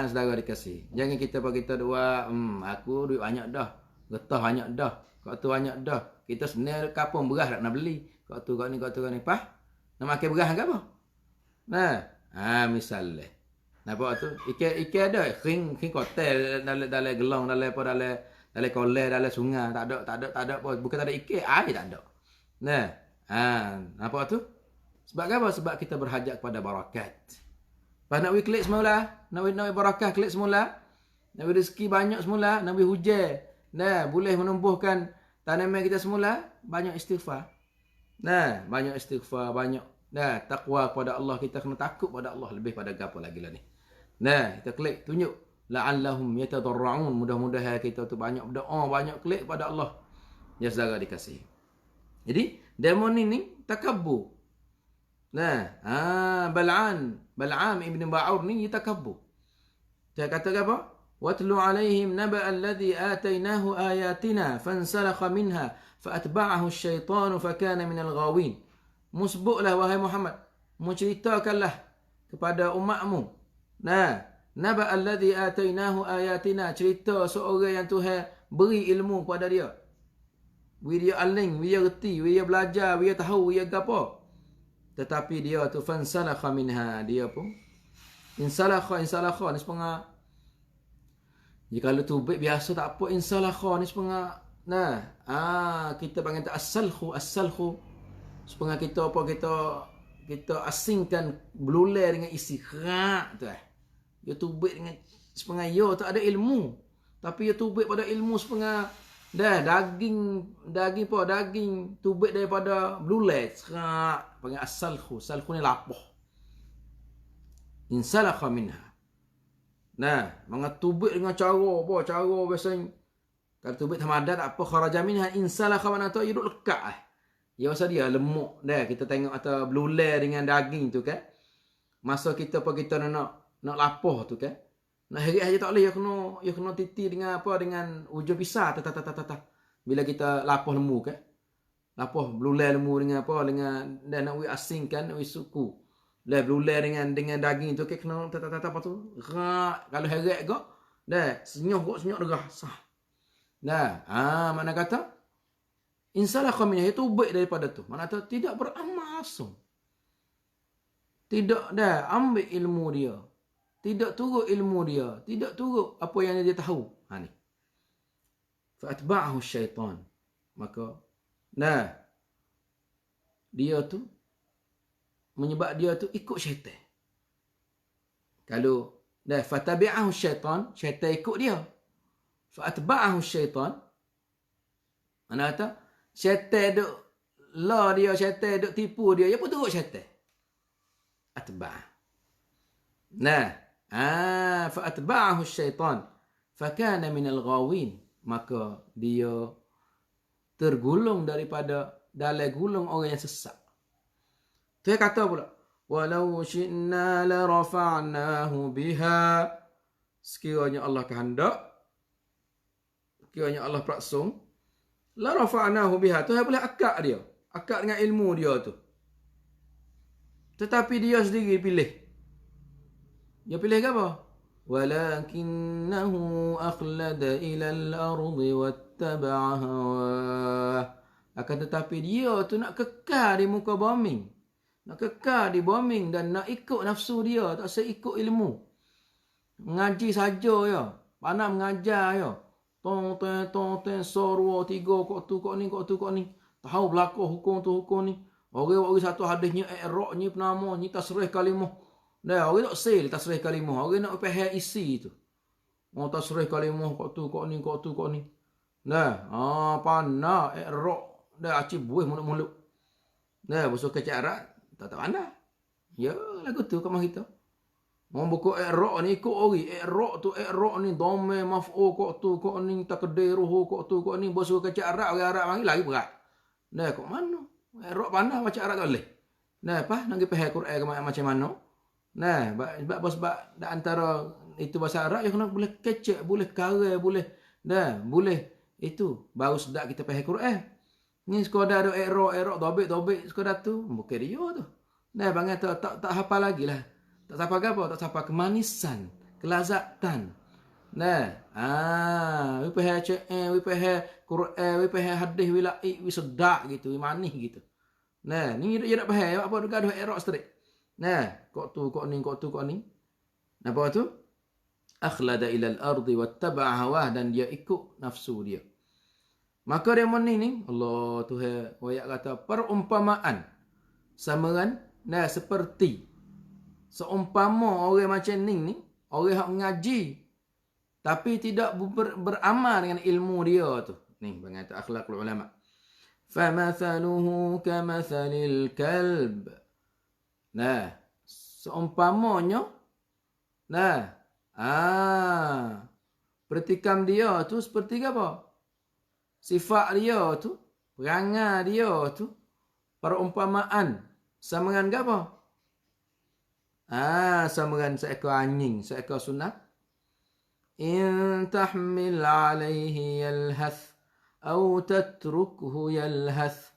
Saudara dikasih. Jangan kita bagi kita dua aku duit banyak dah. Getah banyak dah. Kau tu banyak dah. Kita sebenarnya kapung beras nak beli. Kau tu ni. Pah. Nak makan beras ke apa? Misalnya. Nampak tu? Ikan ada ring kotel dalam gelong dalam kolej dalam sungai tak ada apa bukan tak ada ikan air tak ada. Nah, apa tu? Sebab apa? Sebab kita berhajat kepada barakat. Pas nak klik semula, nak barakah klik semula, nak rezeki banyak semula, nak hujan. Nah, boleh menumbuhkan tanaman kita semula, banyak istighfar. Nah, banyak istighfar, banyak takwa kepada Allah. Kita kena takut pada Allah lebih pada apa lagi lah ni. Nah, kita klik tunjuk la'allahum yatadarra'un. Mudah-mudahan kita tu banyak berdoa, banyak klik pada Allah. Ya saudara dikasihi. Jadi, demon ini takabur. Nah, Bal'am ibn Ba'ur ni takabur. Dia kata apa? Watlu alaihim naba alladhi atainahu ayatina fansalakha minha fa'atba'ahu asyaitanu fakana minal ghawin. Musbuklah wahai Muhammad, menceritakanlah kepada umatmu. Nah, naba alladhi atainahu ayatina, cerita seorang yang Tuhan beri ilmu kepada dia. Beri dia aling, beri dia reti, beri dia belajar, beri dia tahu, beri dia apa. Tetapi dia tu fansalakha minha, dia pun insalakha ni sepengah. Jika kalau tu baik biasa tak apa, insalakha ni sepengah. Nah, kita panggil tak as-salkhu. Sepengah kita apa, kita asingkan belulai dengan isi kerak tu. Dia tu baik dengan sepengah ya tak ada ilmu. Tapi dia tu baik pada ilmu sepengah. Dah daging tubik daripada belulai serak panggil as-salkhu ni lapah. Insalakha minha. Nah, manga tubik dengan cara biasanya kalau tubik tamadat tak apa kharaja minha. Insalakha mana tu dia duduk lekat ya masa dia lemuk dah. Kita tengok atau belulai dengan daging tu kan, masa kita nak lapah tu kan, nak herit aja tak boleh, ya kena titi dengan apa, dengan ujung pisau bila kita lapah lembu kan, lapah belulai lembu dengan apa, dengan dan nak asingkan, nak suku lah belulai dengan daging tu kan, kena apa tu kalau herit gak dah senyok derah sah dah. Mana kata insalakha minha, itu baik daripada tu, mana tu tidak beramal asum, tidak dah ambil ilmu dia, tidak turut ilmu dia, tidak turut apa yang dia tahu. Ni. Fa'atba'ahu syaitan. Maka, dia tu, menyebab dia tu ikut syaitan. Kalau, fatabi'ahu syaitan ikut dia. Fa'atba'ahu syaitan. Mana kata? Syaitan duk dia, syaitan duk tipu dia, dia pun turut syaitan. Atba'ah. Fa'atba'ahu syaitan fakana minal ghawin, maka dia tergulung daripada dalam gulung orang yang sesat. Dia kata pula walau syi'na la rafa'nahu biha, sekiranya Allah kehendak, sekiranya Allah praksung, la rafa'nahu biha, Tuhan boleh akak dengan ilmu dia tu, tetapi dia sendiri pilih. Dia pilih ke apa? Walakinnahu akhlada ilal ardi wattaba'a hawah. Akan tetapi dia tu nak kekal di muka bumi. Nak kekal di bumi dan nak ikut nafsu dia. Tak usah ikut ilmu. Mengaji saja ya. Pandai mengajar ya. Tong, sorwa, tiga, kok tu, kok ni. Tahu berlaku hukum tu, hukum ni. Orang satu hadisnya, i'ra'nya, penamanya, tasrih kalimah. Dah, orang tak sel tasrih kalimah. Orang nak faham isi tu. Oh, tasrih kalimah kok tu, kok ni. Dah, pandai i'ra'. Dah, acik buih mulut-mulut. Dah, besok kecak Arab, tak pandai. Ya, lagu tu kamar kita. Orang buku i'ra' ni ikut ori. I'ra' ni dhamma maf'ul kok tu, kok ni, takdiruhu kok tu, kok ni. Besok kecak Arab, orang Arab panggil lagi berat. Dah, kok mana? I'ra' pandai baca Arab tak boleh. Dah, apa? Nak pergi faham Quran macam mana? Nah, sebab antara itu bahasa Arab, ya kena boleh kecek, boleh kara, boleh itu baru sedap kita faham Quran. Ni sekadar ada erok dobek sekadar tu, bukan dia tu. Nah, bangai tak hafal lagi lah. Tak hafal apa? Tak hafal kemanisan, kelazatan. Nah, we faham Quran, we faham hadis, we sedap gitu, we manis gitu. Nah, ni dia nak faham apa gaduh erok straight. Nah, kok tu, kok ni. Apa tu? Akhlada ilal ardi wattaba'a hawah, dan dia ikut nafsu dia. Maka dia ni Allah Tuhan ayat kata perumpamaan samaran nah seperti seumpama orang macam ni orang yang mengaji tapi tidak beramal dengan ilmu dia tu. Ni mengata akhlakul ulama. Famathaluhu kamathalil kalb. Nah, seumpamanya nah, pertikam dia tu seperti apa? Sifat dia tu, perangai dia tu, perumpamaan samaran ke apa? Samaran seekor anjing, seekor sunat. In tahmil alaihi yalhath atau tatrukhu yalhath.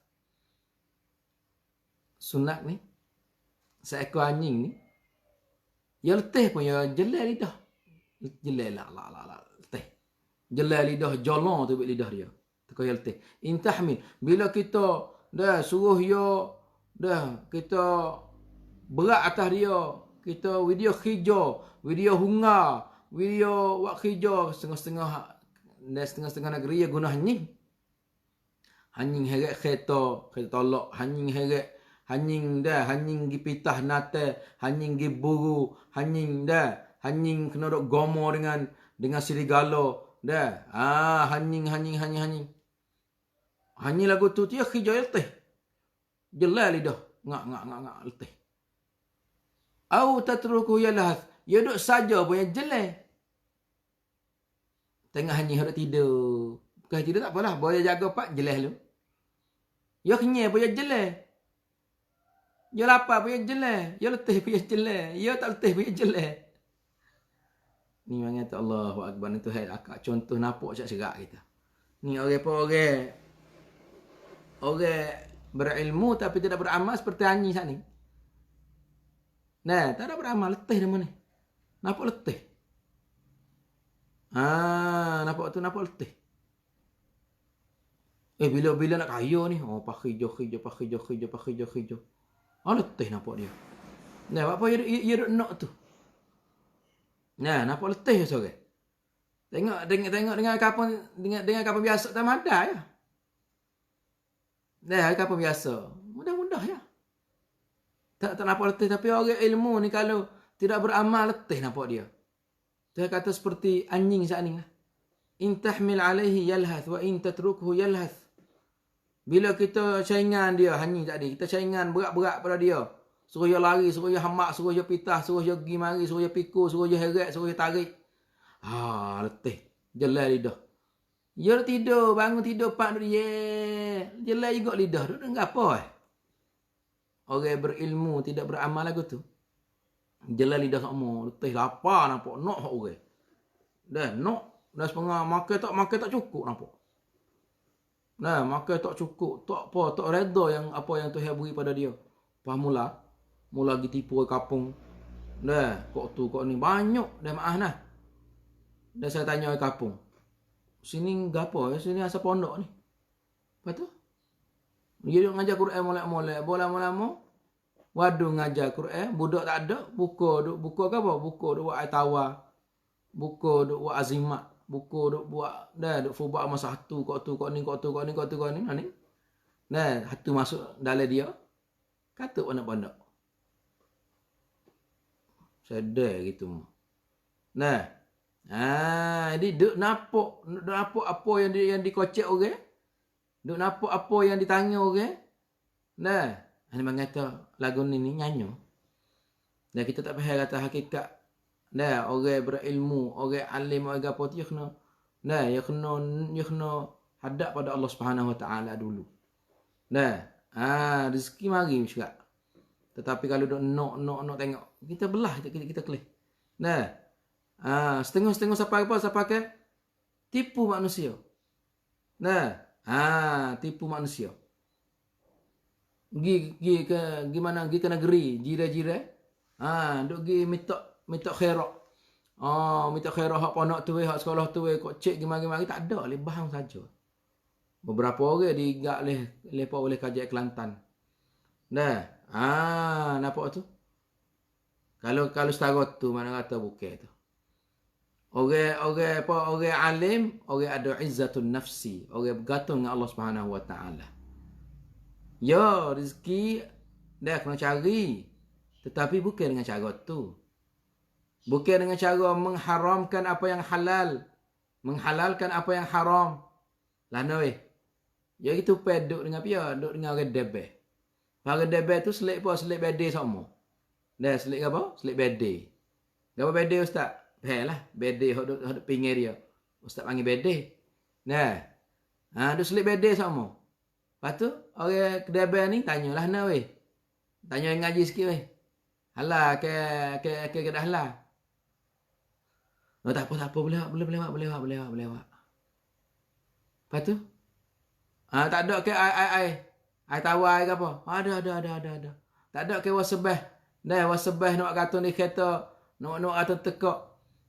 Sunat ni, seekor anjing ni, dia letih pun dia jelai lidah. Jelai lah, letih. Jelai lidah, jolong tu lidah dia. Tekau dia letih. In tahmil. Bila kita dah suruh dia, dah kita berat atas dia, kita video hijau, video hungar, video wak hijau, setengah-setengah negeri ya guna anjing. Anjing heret kereta tolak, anjing heret, anjing dah, anjing gi pitah nate, anjing gi buru, anjing dah, anjing kena dok gomo dengan serigala, dah. Anjing. Anjing lagu tu dia hijau letih. Jelai lidah, ngak letih. Au tatruku yalhath. Ya duk saja pun yang jelai. Tengah anjing hendak tidur. Bukan tidur tak apalah, boleh jaga pak jelai lu. Ya kenyai pun yang jelai. Ya lapar pun yang jelai. Ya letih pun yang jelai. Ya tak letih pun yang jelai. Ni memang kata Allahu Akbar. Itu akak contoh nampak cak serak kita. Ni orang berilmu tapi tidak beramal seperti anjing saat ni. Nah, tak ada beramal, letih dia mana. Nampak letih. Nampak letih. Bila nak kaya ni, pak hijau. Letih nampak dia. Nah, apa dia nak tu. Nah, nampak letih dia seorang. Tengok dengan kapal biasa tak ada ya. Nah, kapal biasa. Mudah-mudah ya. Tak nampak letih. Tapi orang ilmu ni kalau tidak beramal letih nampak dia. Dia kata seperti anjing saat ni. In tahmil alaihi yalhath wa in tatrukhu yalhath. Bila kita saingan dia, anjing tadi. Kita saingan berat-berat pada dia. Suruh dia lari, suruh dia hamak, suruh dia pitah, suruh dia pergi mari, suruh dia pikul, suruh dia heret, suruh dia tarik. Letih. Jelai lidah. Dia tidur, bangun tidur, pak dia. Jelai juga lidah. Dia dengar apa Orang berilmu tidak beramal lagu tu. Jelai lidah sama. Letih lapar nampak. Nak orang. Dah nak. Dah setengah makan tak cukup nampak. Nah, makan tak cukup. Tak apa. Tak reda yang apa yang Tuhan beri pada dia. Pas mula pergi tipu ke kapung. Dah. Kok tu kok ni. Banyak. Dah maaf nah. Dah saya tanya ke kapung. Sini gapo? Sini asal pondok ni. Lepas tu? Dia ngajar Quran molek-molek. Bola-molek. Waduh ngajar Quran. Budak tak ada. Buku ke apa? Buku duk buat aitawa. Buku duk buat azimat. Buku duk buat. Dah duk fubak masa satu. Kok tu. Ni. Nah, satu masuk dalam dia. Kata pondok-pondok. Sedar gitu. Nah. Jadi duk nampak apa yang dikocek orang. Duk nampak apa yang ditanya orang. Nah, ini mengata lagu ni nyanyi. Dan kita tak faham kata hakikat. Nah, orang berilmu, orang alim, orang apa tu dia kena hadap pada Allah Subhanahu Wa Taala dulu. Nah, rezeki mari juga. Tetapi kalau duk nak tengok, kita belah kita kelih. Nah, setengah sampai ke tipu manusia. Nah, tipu manusia. Gi ke negeri, jira-jira. Duk gi minta khairat. Minta khairat hak pondok tu, hak sekolah tu, kok cek gimana tak ada, le bahang saja. Beberapa orang digak lepa oleh kajian Kelantan. Nah, nampak tu. Kalau setara tu mana kata bukan tu. Orang apa orang alim, orang ada izzatun nafsi, orang bergantung dengan Allah Subhanahu Wa Taala. Ya, rezeki dia kena cari. Tetapi bukan dengan cara tu. Bukan dengan cara mengharamkan apa yang halal, menghalalkan apa yang haram. Lana weh. Ya itu duduk dengan pia, duduk dengan orang debeh. Orang debeh tu selik apa? Selik bedeh sama. Dah selik apa? Selik bedeh. Apa bedeh ustaz? Lah, bedeh hok pinggir dia. Ustaz panggil bedeh. Nah. Duk selik bedeh sama. Lepas tu orang kedebeh ni tanyalah na weh. Tanya yang ngaji sikit weh. Halah ke dah halah. Oh, tak apa boleh awak. Lepas tu tak ada ke ai tawai ke apa? Ada. Tak ada ke wasebah. Dah wasebah nak gantung di kereta, nak gantung tekak.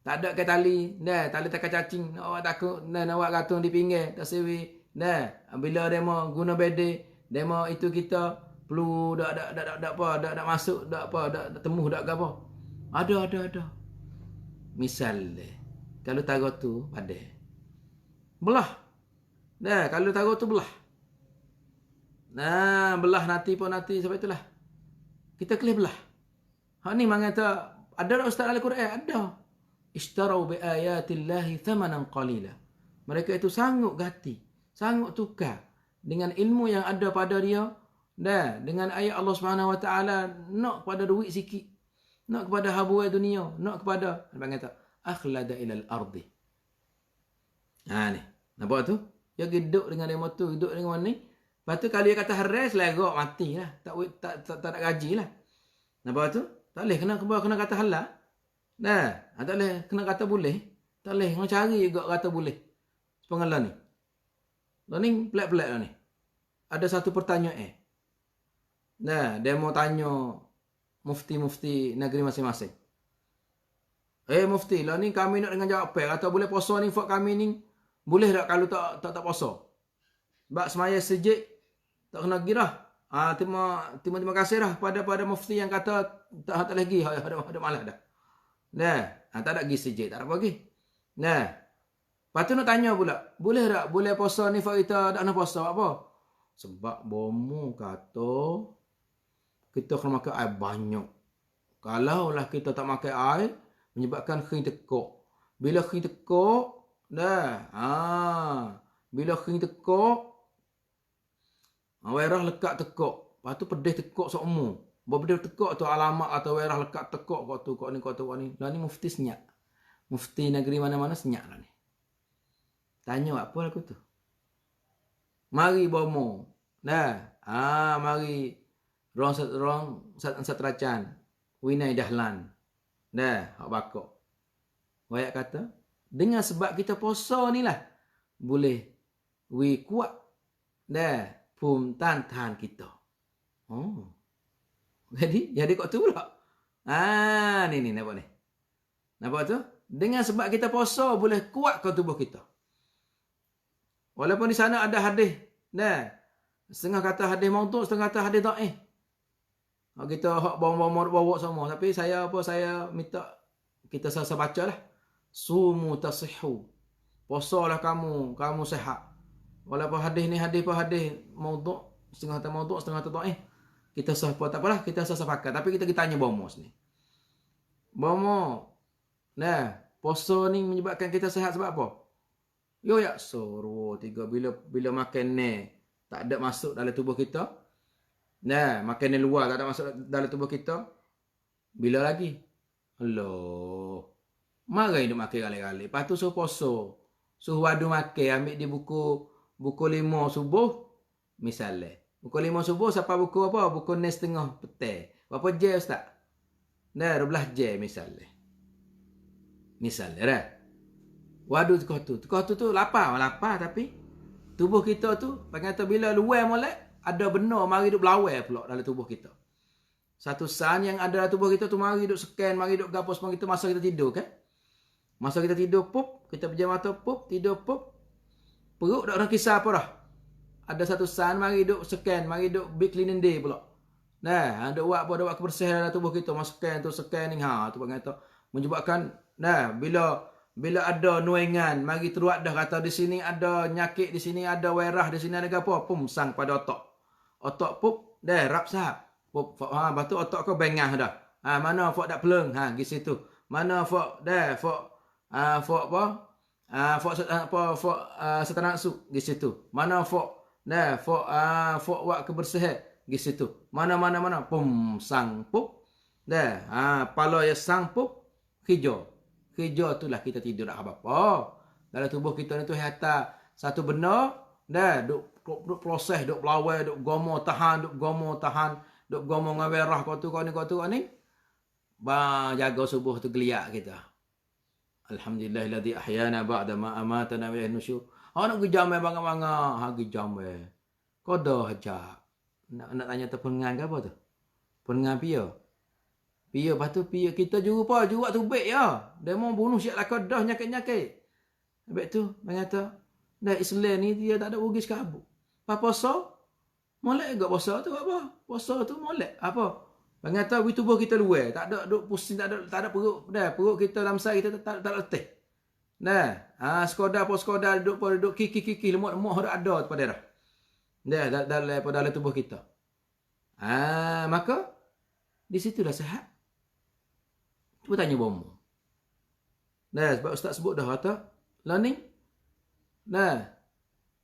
Tak ada ke tali. Dah tali tekan cacing. Nak awak takut nak awak gantung di pinggir, tak sewi. Dah bila demo guna bedek, demo itu kita perlu dak masuk dak temuh dak apa. Ada. Misal kalau taruh tu ada. Belah. Nah, kalau taruh tu belah. Nah, belah nanti sebab itulah. Kita kelih belah. Hak ni mengata ada ustaz Al-Quran ada. Ishtarau bi ayatillahi thamanan qalila. Mereka itu sanggup ganti, sanggup tukar dengan ilmu yang ada pada dia, dan dengan ayat Allah Subhanahu Wa Taala nak kepada duit sikit, nak kepada habuai dunia, nak kepada apa kata akhlada ilal ardi. Ni. Nampak tu? Dia hidup dengan demo tu, hidup dengan ni. Lepas tu kalau dia kata haras legok matilah. Tak ada gaji lah. Nampak tu? Tak boleh kena kata halal. Nah, tak boleh kena kata boleh. Tak boleh kena cari juga kata boleh. Sepengala ni. Lah ni pelik-pelik lah ni. Ada satu pertanyaan. Nah, dia mau tanya mufti-mufti negeri masing-masing. Mufti, lah ni kami nak dengan jawab apa? Kata boleh puasa ni buat kami ni boleh tak kalau tak puasa? Sebab semaya sejik tak kena girah. Terima kasih dah pada mufti yang kata tak lagi ada malah dah. Nah, tak ada pergi sejik, tak ada apa lagi. Nah. Lepas tu nak tanya pula, boleh tak boleh puasa ni buat kita tak nak puasa apa? Sebab bomo kata kita kena makan air banyak. Kalaulah kita tak makan air menyebabkan khing tekuk. Bila khing tekuk bila khing tekuk, wairah lekat tekuk. Lepas tu pedih tekuk seumur. Bila pedih tekuk tu alamat atau wairah lekat tekuk kau ni. Lah ni mufti senyap. Mufti negeri mana-mana senyap lah ni. Tanya apa aku tu? Mari bomo. Mari rong satracan. Winai dahlan. Hak bakok. Wayak kata, dengan sebab kita puasa ni lah boleh kuat pum tahan kita. Jadi kok tu pula. Ni nampak ni. Nampak tu? Dengan sebab kita puasa boleh kuat kau tubuh kita. Walaupun di sana ada hadis. Setengah kata hadis maudhu', setengah kata hadis dhaif. Kita hak bawa semua. Tapi saya minta kita selesai baca lah. Sumu tasihhu. Puasalah kamu sehat. Walaupun hadis ni hadis maudhu', setengah kata maudhu', setengah kata dhaif. Kita sah tak apalah, kita sepakat. Tapi kita tanya bomo sini. Bomo. Puasa ni menyebabkan kita sehat sebab apa? Yo ya suruh tiga bila makan ni tak ada masuk dalam tubuh kita. Makan ni luar tak ada masuk dalam tubuh kita. Bila lagi? Allah. Mari hidup makan kali-kali. Lepas tu suruh puasa. Suruh wadu makan, ambil di buku 5 subuh misalnya. Buku 5 subuh sampai buku apa? Buku 6:30 petang. Berapa jam ustaz? 12 jam misalnya. Dah. Waduh tekah tu lapar tapi tubuh kita tu kata bila luar molek ada benar mari duk belawai pula dalam tubuh kita. Satu san yang ada dalam tubuh kita tu mari duk scan, mari duk gapo semua kita masa kita tidur kan. Masa kita tidur pup, kita pejam mata pup, tidur pup. Perut dak orang kisah apa dah. Ada satu san mari duk scan, mari duk big cleaning day pula. Ada buat kebersihan dalam tubuh kita, masuk scan tu scanning tu kata menyebabkan bila Bila ada nuengan, mari teruak dah kata di sini ada nyakit, di sini ada werah, di sini ada apa, pum sang pada otak. Otak pup, dah rap sahab. Pup, lepas tu otak kau bengah dah. Mana fok dak peleng, di situ. Mana fok dah, fok apa? Fok setanak su di situ. Mana fok dah, fok wak kebersihan di situ. Mana pum sang pup. Dah, pala ya sang pup hijau. Hijau itulah kita tidur tak apa-apa. Dalam tubuh kita ni tu hata satu benda, dah duk proses, duk pelawai, duk gomo tahan, duk gomo ngawerah kau tu kau ni. Jaga subuh tu geliat kita. Alhamdulillahilladzi ahyana ba'da ma amatana wa ilayhi nusyur. Nak gejam bangga-bangga, gejam Kau dah ajak. Nak tanya tu pengan ke apa tu? Pengan pia. Pia lepas tu pia kita juga tu baik ya. Dia mau bunuh siap lakar dah nyakit-nyakit. Habis tu mengata dah Islam ni dia tak ada ugis kabut. Apa puasa? Molek juga puasa tu apa? Puasa tu molek apa? Mengata tubuh kita luar, tak ada duk pusing, tak ada perut dah. Perut kita dalam sari kita tak letih. Nah, sekodar duk kiki lemuk ada pada dah. Dah dalam tubuh kita. Maka di situlah sehat. Cuba tanya bomo. Nah, sebab ustaz sebut dah kata, lah ni. Nah,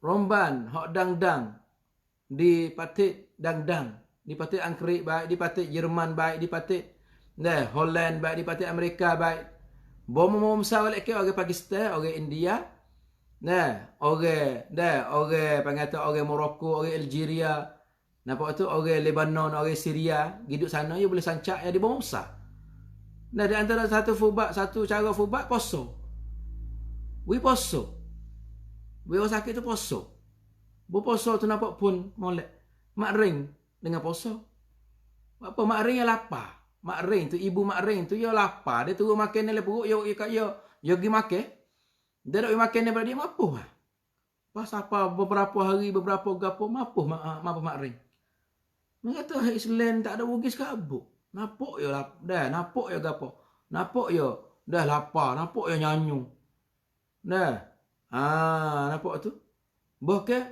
romban hok dang-dang di patit dang-dang, di patit Anggerik baik, di patit Jerman baik, di patit Holland baik, di patit Amerika baik. Bomo besar balik ke orang Pakistan, orang India. Nah, orang pangata orang Morocco, orang Algeria. Nampak tu orang Lebanon, orang Syria, hidup sana dia boleh sancak ya di bomo besar. Nah, di antara satu cara fubat poso. We poso. We orang sakit tu poso. Poso tu nampak pun molek. Mak ring dengan poso. Apa mak ring yang lapar. Mak ring tu, ibu mak ring tu, dia lapar. Dia turun makan dalam perut, dia pergi makan. Dia nak pergi makan daripada dia, mapuh lah. Pas apa, beberapa hari, beberapa gapo, mapuh mak ring. Mengata Islam tak ada wugis kabuk. Napok yo dah, napok yo gapo. Napok yo dah lapar, napok yo nyanyu. Dah. Nampak tu. Bahkan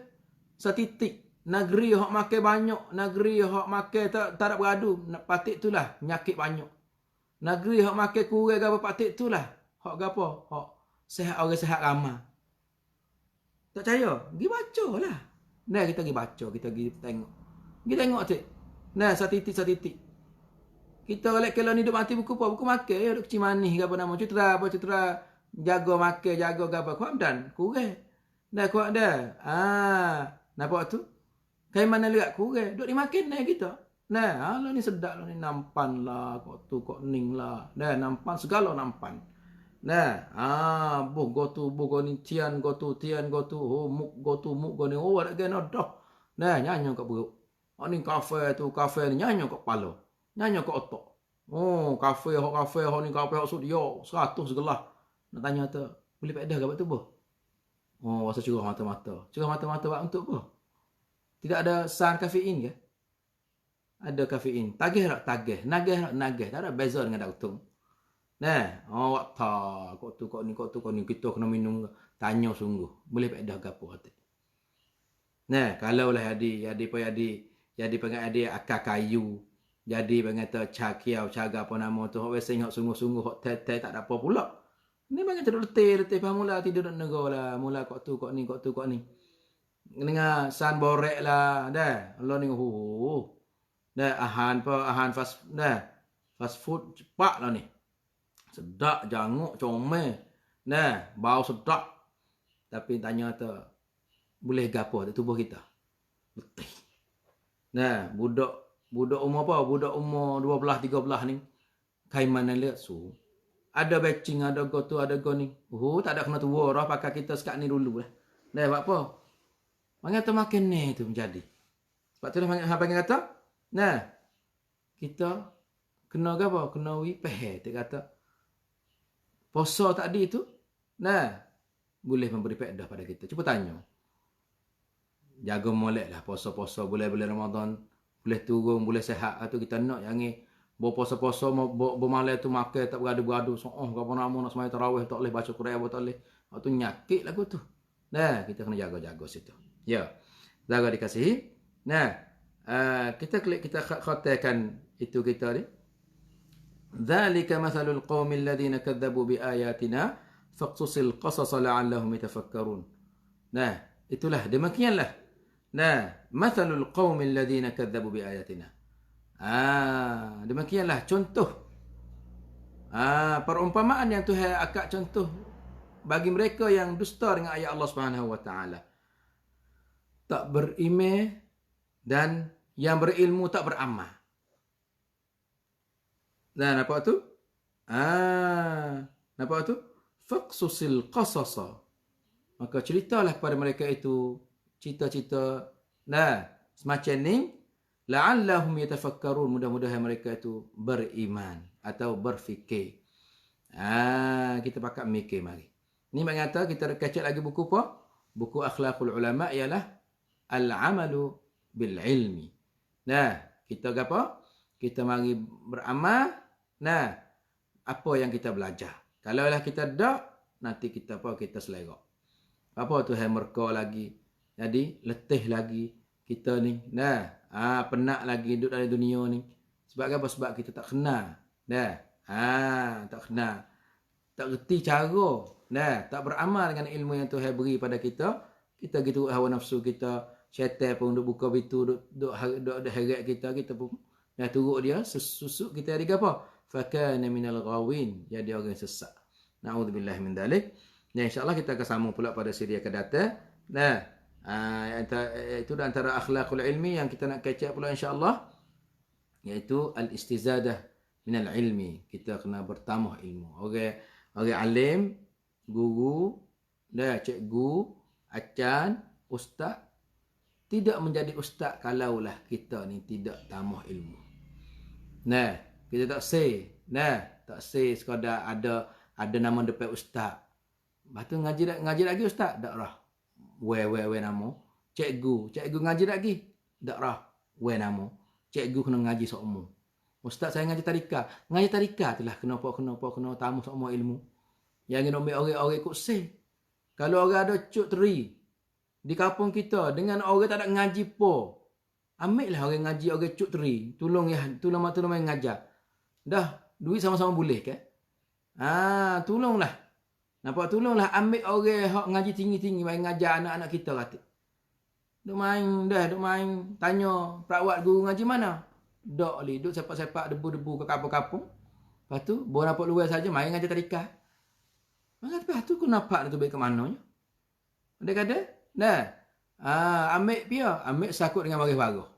setitik negeri hok makan banyak, negeri hok makan tak ada beradu, patik itulah nyakit banyak. Negeri hok makan kurang gapo patik itulah hok gapo, hok sehat orang sehat ramai. Tak percaya? Pergi bacalah. Nah, kita pergi baca, kita pergi tengok. Pergi tengok cik. Nah, setitik. Kita kalau ni duk mati buku apa? Buku makan ya, duk kecil manis ke apa nama. Cutera jaga makan, jaga apa. Kuat dan kurang. Dah kuat dah. Nampak tu? Kayak mana lihat kurang. Duk dimakan dah kita. Nah, lah ni sedap lah ni. Nampan lah. Kok tu, kok ning lah. Dah, nampan. Segala nampan. Nah, buh go ni. Tian go tu. Oh, muk go ni. Oh, ada gana dah. Nah, nyanyi kat perut. Oh, ni kafe ni. Nyanyi kat kepala. Nyanyi kat otak. Oh, kafe ni. Kafe hok studio. 100 segelah. Nak tanya tu. Boleh pedah ke buat tu, boh? Oh, rasa curah mata-mata. Curah mata-mata buat untuk apa? Tidak ada san kafein ke? Ada kafein. Tagih tak? Tagih. Nagih. Tak ada beza dengan doktor. Nah, waktu kok ni kita kena minum. Tanya sungguh. Boleh pedah ke apa kata? Nah, kalau lah jadi pengen akar kayu. Jadi pengen cakiau, caga apa nama tu. Hok biasa ingat sungguh-sungguh. Hok teh tak ada apa pula. Ni banyak tu letih mula tidur nak nego lah. Mula kok tu kok ni. Dengan san borek lah. Dah. Allah ni dah ahan fast food cepat lah ni. Sedap janguk comel. Nah, bau sedap. Tapi tanya tu boleh gapo tak tubuh kita? Letih. Nah, budak umur apa? Budak umur 12 13 ni. Kai mana lihat su. Ada batching, ada go tu, ada go ni. Tak ada kena tua dah pakai kita sekat ni dulu lah. Dah buat apa? Mengata makan ni tu menjadi. Sebab tu lah panggil kata, nah, kita kena apa? Kena wipeh. Dia kata, puasa tadi tu, nah, boleh memberi faedah pada kita. Cuba tanya. Jaga molek lah puasa-puasa. Boleh Ramadan. Boleh turun, boleh sehat. Atau kita nak yang ni Berpuasa-puasa bermalam tu makan tak bergaduh-gaduh. Apa nama nak sembahyang tarawih tak boleh, baca Quran tak boleh. Waktu nyakit lagu tu. Nah, kita kena jaga-jaga situ. Ya. Jaga dikasihi. Nah, kita khatirkan itu kita ni. Dzalika mathalul qaumil ladzina kadzdzabu biayatina faqsusil qasas la'allahum yatafakkarun. Nah, itulah demikianlah. Nah, mathalul qaumil ladzina kadzdzabu biayatina. Demikianlah contoh. Perumpamaan yang Tuhan akak contoh bagi mereka yang dusta dengan ayat Allah Subhanahu wa taala. Tak berimeh dan yang berilmu tak beramal. Dan apa tu? Nampak tu? Faqsusil qasasa. Maka ceritalah kepada mereka itu cerita-cerita semacam ni, la'allahum yatafakkarun, mudah-mudahan mereka itu beriman atau berfikir. Kita pakai mikir mari. Ni mengata kita kecek lagi buku apa? Buku Akhlaqul Ulama ialah Al-Amalu bil Ilmi. Kita apa? Kita mari beramal. Apa yang kita belajar. Kalau lah kita tak, nanti kita Kita selerak. Apa tu mereka lagi. Jadi, letih lagi kita ni. Penat lagi duduk dalam dunia ni. Sebab apa? Sebab kita tak kenal. Tak kenal. Tak reti cara. Tak beramal dengan ilmu yang Tuhan beri pada kita. Kita gitu hawa nafsu kita. Syaitan pun duk buka pintu, duk heret kita pun turut dia, susuk kita ada apa? Fakana minal ghawin, jadi orang sesat. Na'udzubillah min dzalik. InsyaAllah kita akan sambung pula pada siri akan datang. Itu antara akhlaqul ilmi yang kita nak kecek pula insyaAllah, iaitu al-istizadah minal ilmi. Kita kena bertambah ilmu. Orang alim, guru, cikgu, acan, ustaz, tidak menjadi ustaz kalaulah kita ni tidak tambah ilmu. Kita tak say sekadar ada nama depan ustaz. Lepas tu ngaji lagi ustaz, tak rah. We nama. Cikgu ngaji lagi, tak rah. We nama. Cikgu kena ngaji seumu. Ustaz saya ngaji tadika. Ngaji tadika itulah kenapa tamu semua ilmu. Yang ambil orang ikut say. Kalau orang ada cuk teri di kampung kita dengan orang tak ada ngaji po, ambil lah orang ngaji, orang cuk teri, tolong main ngajar. Dah duit sama-sama boleh ke? Tolonglah. Nampak, tolonglah ambil orang hak ngaji tinggi-tinggi main ngajar anak-anak kita kata. Duk main tanya perawat guru ngaji mana? Dok li, duk sepak-sepak debu-debu ke kampung-kampung. Lepas tu bawa nampak luar saja main ngajar tadika. Lepas tu kau nampak tu baik ke mananya? Dia kata, ambil sakut dengan baris-baris.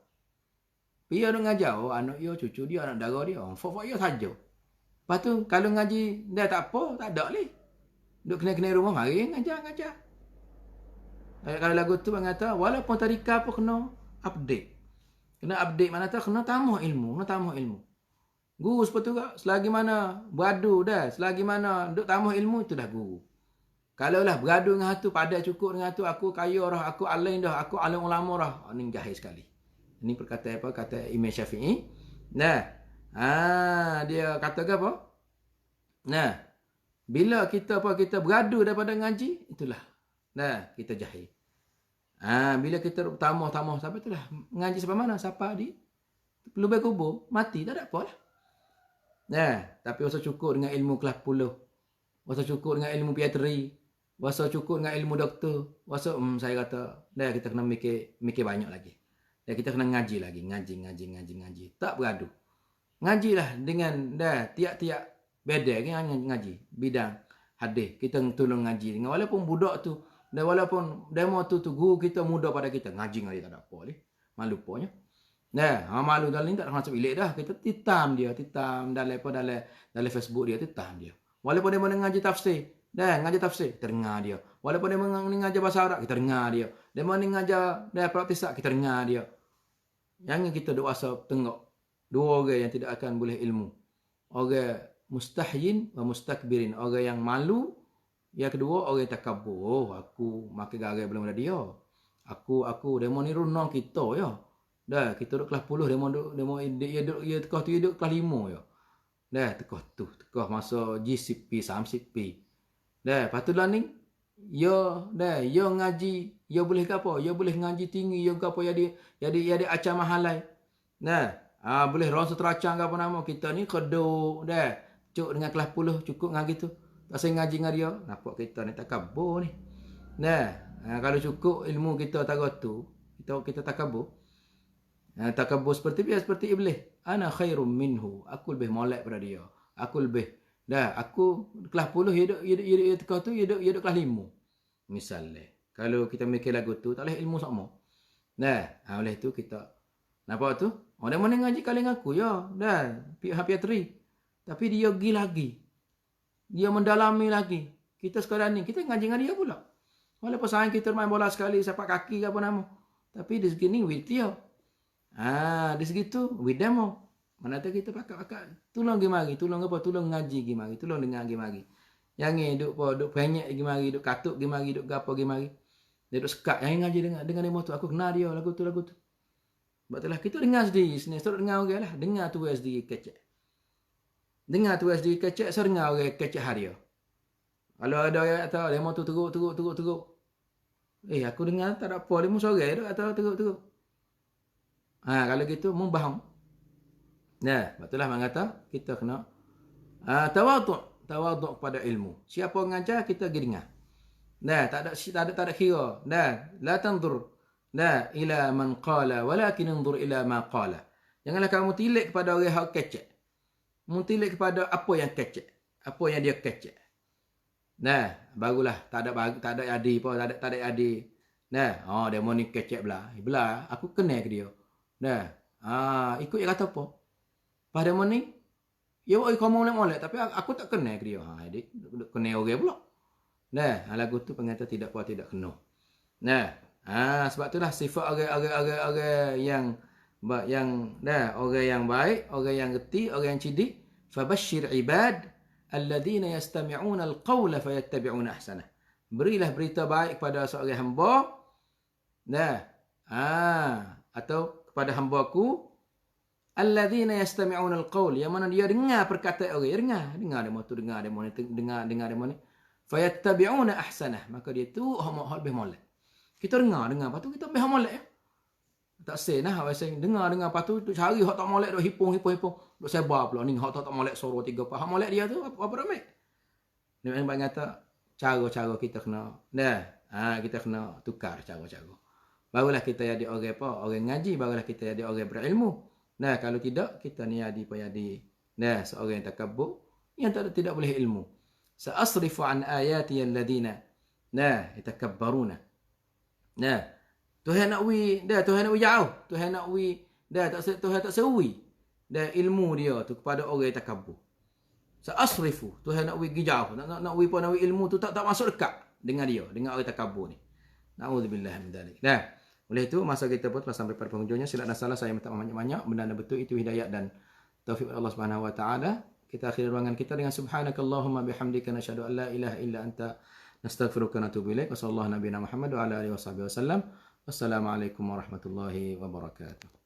Pia nak ngajar, anak dia, cucu dia, anak dara dia, fok-fok dia saja. Lepas tu, kalau ngaji, dah tak apa, tak ada lagi. Duk kena-kena rumah, mari ngajar. Kalau lagu tu, orang kata, walaupun tadika pun kena update. Kena update, mana tu, kena tambah ilmu. Guru seperti tu, selagi mana beradu dah, selagi mana duk tambah ilmu, itu dah guru. Kalau lah beradu dengan hatu, padat cukup dengan hatu, aku kaya dah, aku alim dah, aku alim ulama dah. Ini jahil sekali. Ini perkataan apa? Kata Imam Syafi'i. Dia kata apa? Bila kita beradu daripada ngaji, itulah. Kita jahil. Bila kita tambah sampai itulah. Ngaji sampai mana? Siapa di lubang kubur, mati, tak ada apa lah. Tapi rasa cukup dengan ilmu kelas 10. Rasa cukup dengan ilmu pediatri. Rasa cukup dengan ilmu doktor. Rasa saya kata, kita kena mikir banyak lagi. Dan kita kena ngaji lagi. Ngaji. Tak beradu. Ngajilah dengan tiap-tiap beda ngaji. Bidang hadis. Kita tolong ngaji. Dengan walaupun budak tu, dan walaupun demo tu guru kita muda pada kita. Ngaji tak ada apa ni. Malu pokoknya. Malu dalam ni tak nak masuk bilik dah. Kita titam dalam Facebook dia, titam dia. Walaupun dia ngaji tafsir. Ngaji tafsir, kita dengar dia. Walaupun dia mengajar bahasa Arab, kita dengar dia. Dia mengajar praktisak, kita dengar dia. Yang kita duk rasa tengok dua orang yang tidak akan boleh ilmu. Orang mustahyin wa mustakbirin. Orang yang malu. Yang kedua, orang yang takabur. Aku makin garai belum ada dia. Aku, dia mau niru kita ya. Dah, kita duduk kelas 10, dia tekah tu dia duduk kelas 5 je. Dah, tekah masa GCP, SAMCP. Dah, lepas tu lah ni, ya ngaji, ya boleh ke apa? Ya boleh ngaji tinggi, ya ke apa, jadi acam mahalai. Dah, boleh rasa teracang ke apa nama kita ni, keduk, dah. Cuk dengan kelas 10 cukup ngaji tu. Tak saya ngaji dengan dia, nampak kita ni takabur ni. Dah, kalau cukup ilmu kita tahu tu, kita takabur. Takabur seperti biasa, seperti iblis. Ana khairum minhu. Aku lebih molek pada dia. Aku lebih. Dah, aku kelas 10, dia tekah tu, dia duduk kelas 5. Misalnya. Kalau kita mikir lagu tu, tak boleh ilmu sama. Dah, oleh tu kita. Nampak tu? Orang mana ngaji kali dengan aku, ya. Dah, hampir 3. Tapi dia pergi lagi. Dia mendalami lagi. Kita sekarang ni, kita ngaji dengan dia pula. Walaupun sayang kita main bola sekali, sepak kaki ke apa nama. Tapi di segi ni, with dia. Di segi tu, with demo. Mana tu kita pakat-pakat. Tolong pergi mari. Tolong apa? Tolong ngaji pergi mari. Tolong dengar pergi mari. Yang ni, duk penyek pergi mari. Duk katuk pergi mari. Duk gapo pergi mari. Dia duk sekat. Yang ngaji dengan demo tu. Aku kenal dia. Lagu tu. Sebab tu lah. Kita dengar sendiri. Setelah dengar orang lah. Dengar tu sendiri kecek. Dengar tu sendiri kecek. Saya dengar orang kecek hari. Kalau ada orang kata, demo tu teruk. Aku dengar tak ada apa. Demo sore tu kata teruk. Kalau gitu, membahang. Nah, betullah orang kata, kita kena tawaduk pada ilmu. Siapa mengajar, kita pergi dengar. Nah, tak ada kira. Nah, la tanzur ila man qala, walakin anzur ila ma qala. Janganlah kamu tilik kepada orang yang kecek. Tilik kepada apa yang kecek. Apa yang dia kecek. Nah, barulah tak ada adik pun, tak ada adik. Nah, dia mau ni kecek belah. Aku kenal ke dia. Nah, ikut dia kata apa? Pada mana ni, ya kau molek-molek, tapi aku tak kenal ke dia. Dia kenal orang pula. Nah, lagu tu pengata tidak kena. Nah, sebab itulah sifat orang yang orang yang baik, orang yang reti, orang yang cerdik. Fabashshir ibad alladhina yastami'una al-qawla fayattabi'una ahsanah. Berilah berita baik kepada seorang hamba. Nah, atau kepada hamba-Ku alladzina yastami'una al-qaul, yang mana dia dengar perkataan orang, dengar demo ni fayattabi'una ahsanah, maka dia tu hak lebih molek. Kita dengar lepas tu kita lebih molek ya. Tak senah awak dengar lepas tu cari hak tak molek duk hipung duk sebar pula ni hak tak molek suara 3 hak molek dia tu apa ramai. Ni memang kata cara-cara kita kena kita kena tukar cara-cara. Barulah kita jadi orang orang ngaji, barulah kita jadi orang berilmu. Nah, kalau tidak, kita ni seorang yang takabur, yang tidak boleh ilmu. Sa'asrifu an ayati alladhina yatakabbaruna. Nah, Tuhan nak jauh. Tuhan nak Tuhan tak sewi. Ilmu dia tu kepada orang yang takabur. Sa'asrifu, Tuhan nak pergi jauh. Nak ilmu tu tak masuk dekat dengan dia, dengan orang takabur ni. Na'udzubillah min dzalik. Oleh itu, masa kita pun telah sampai pada penghujungnya. Silap dan salah saya minta banyak-banyak. Benar dan betul itu hidayat dan taufik Allah Subhanahu wa taala. Kita akhiri ruangan kita dengan subhanakallahumma bihamdika nasyhadu an la ilaha illa anta nastaghfiruka wa natubu ilaik. Wassallallahu nabiyana Muhammad wa ala alihi wasallam. Wassalamualaikum warahmatullahi wabarakatuh.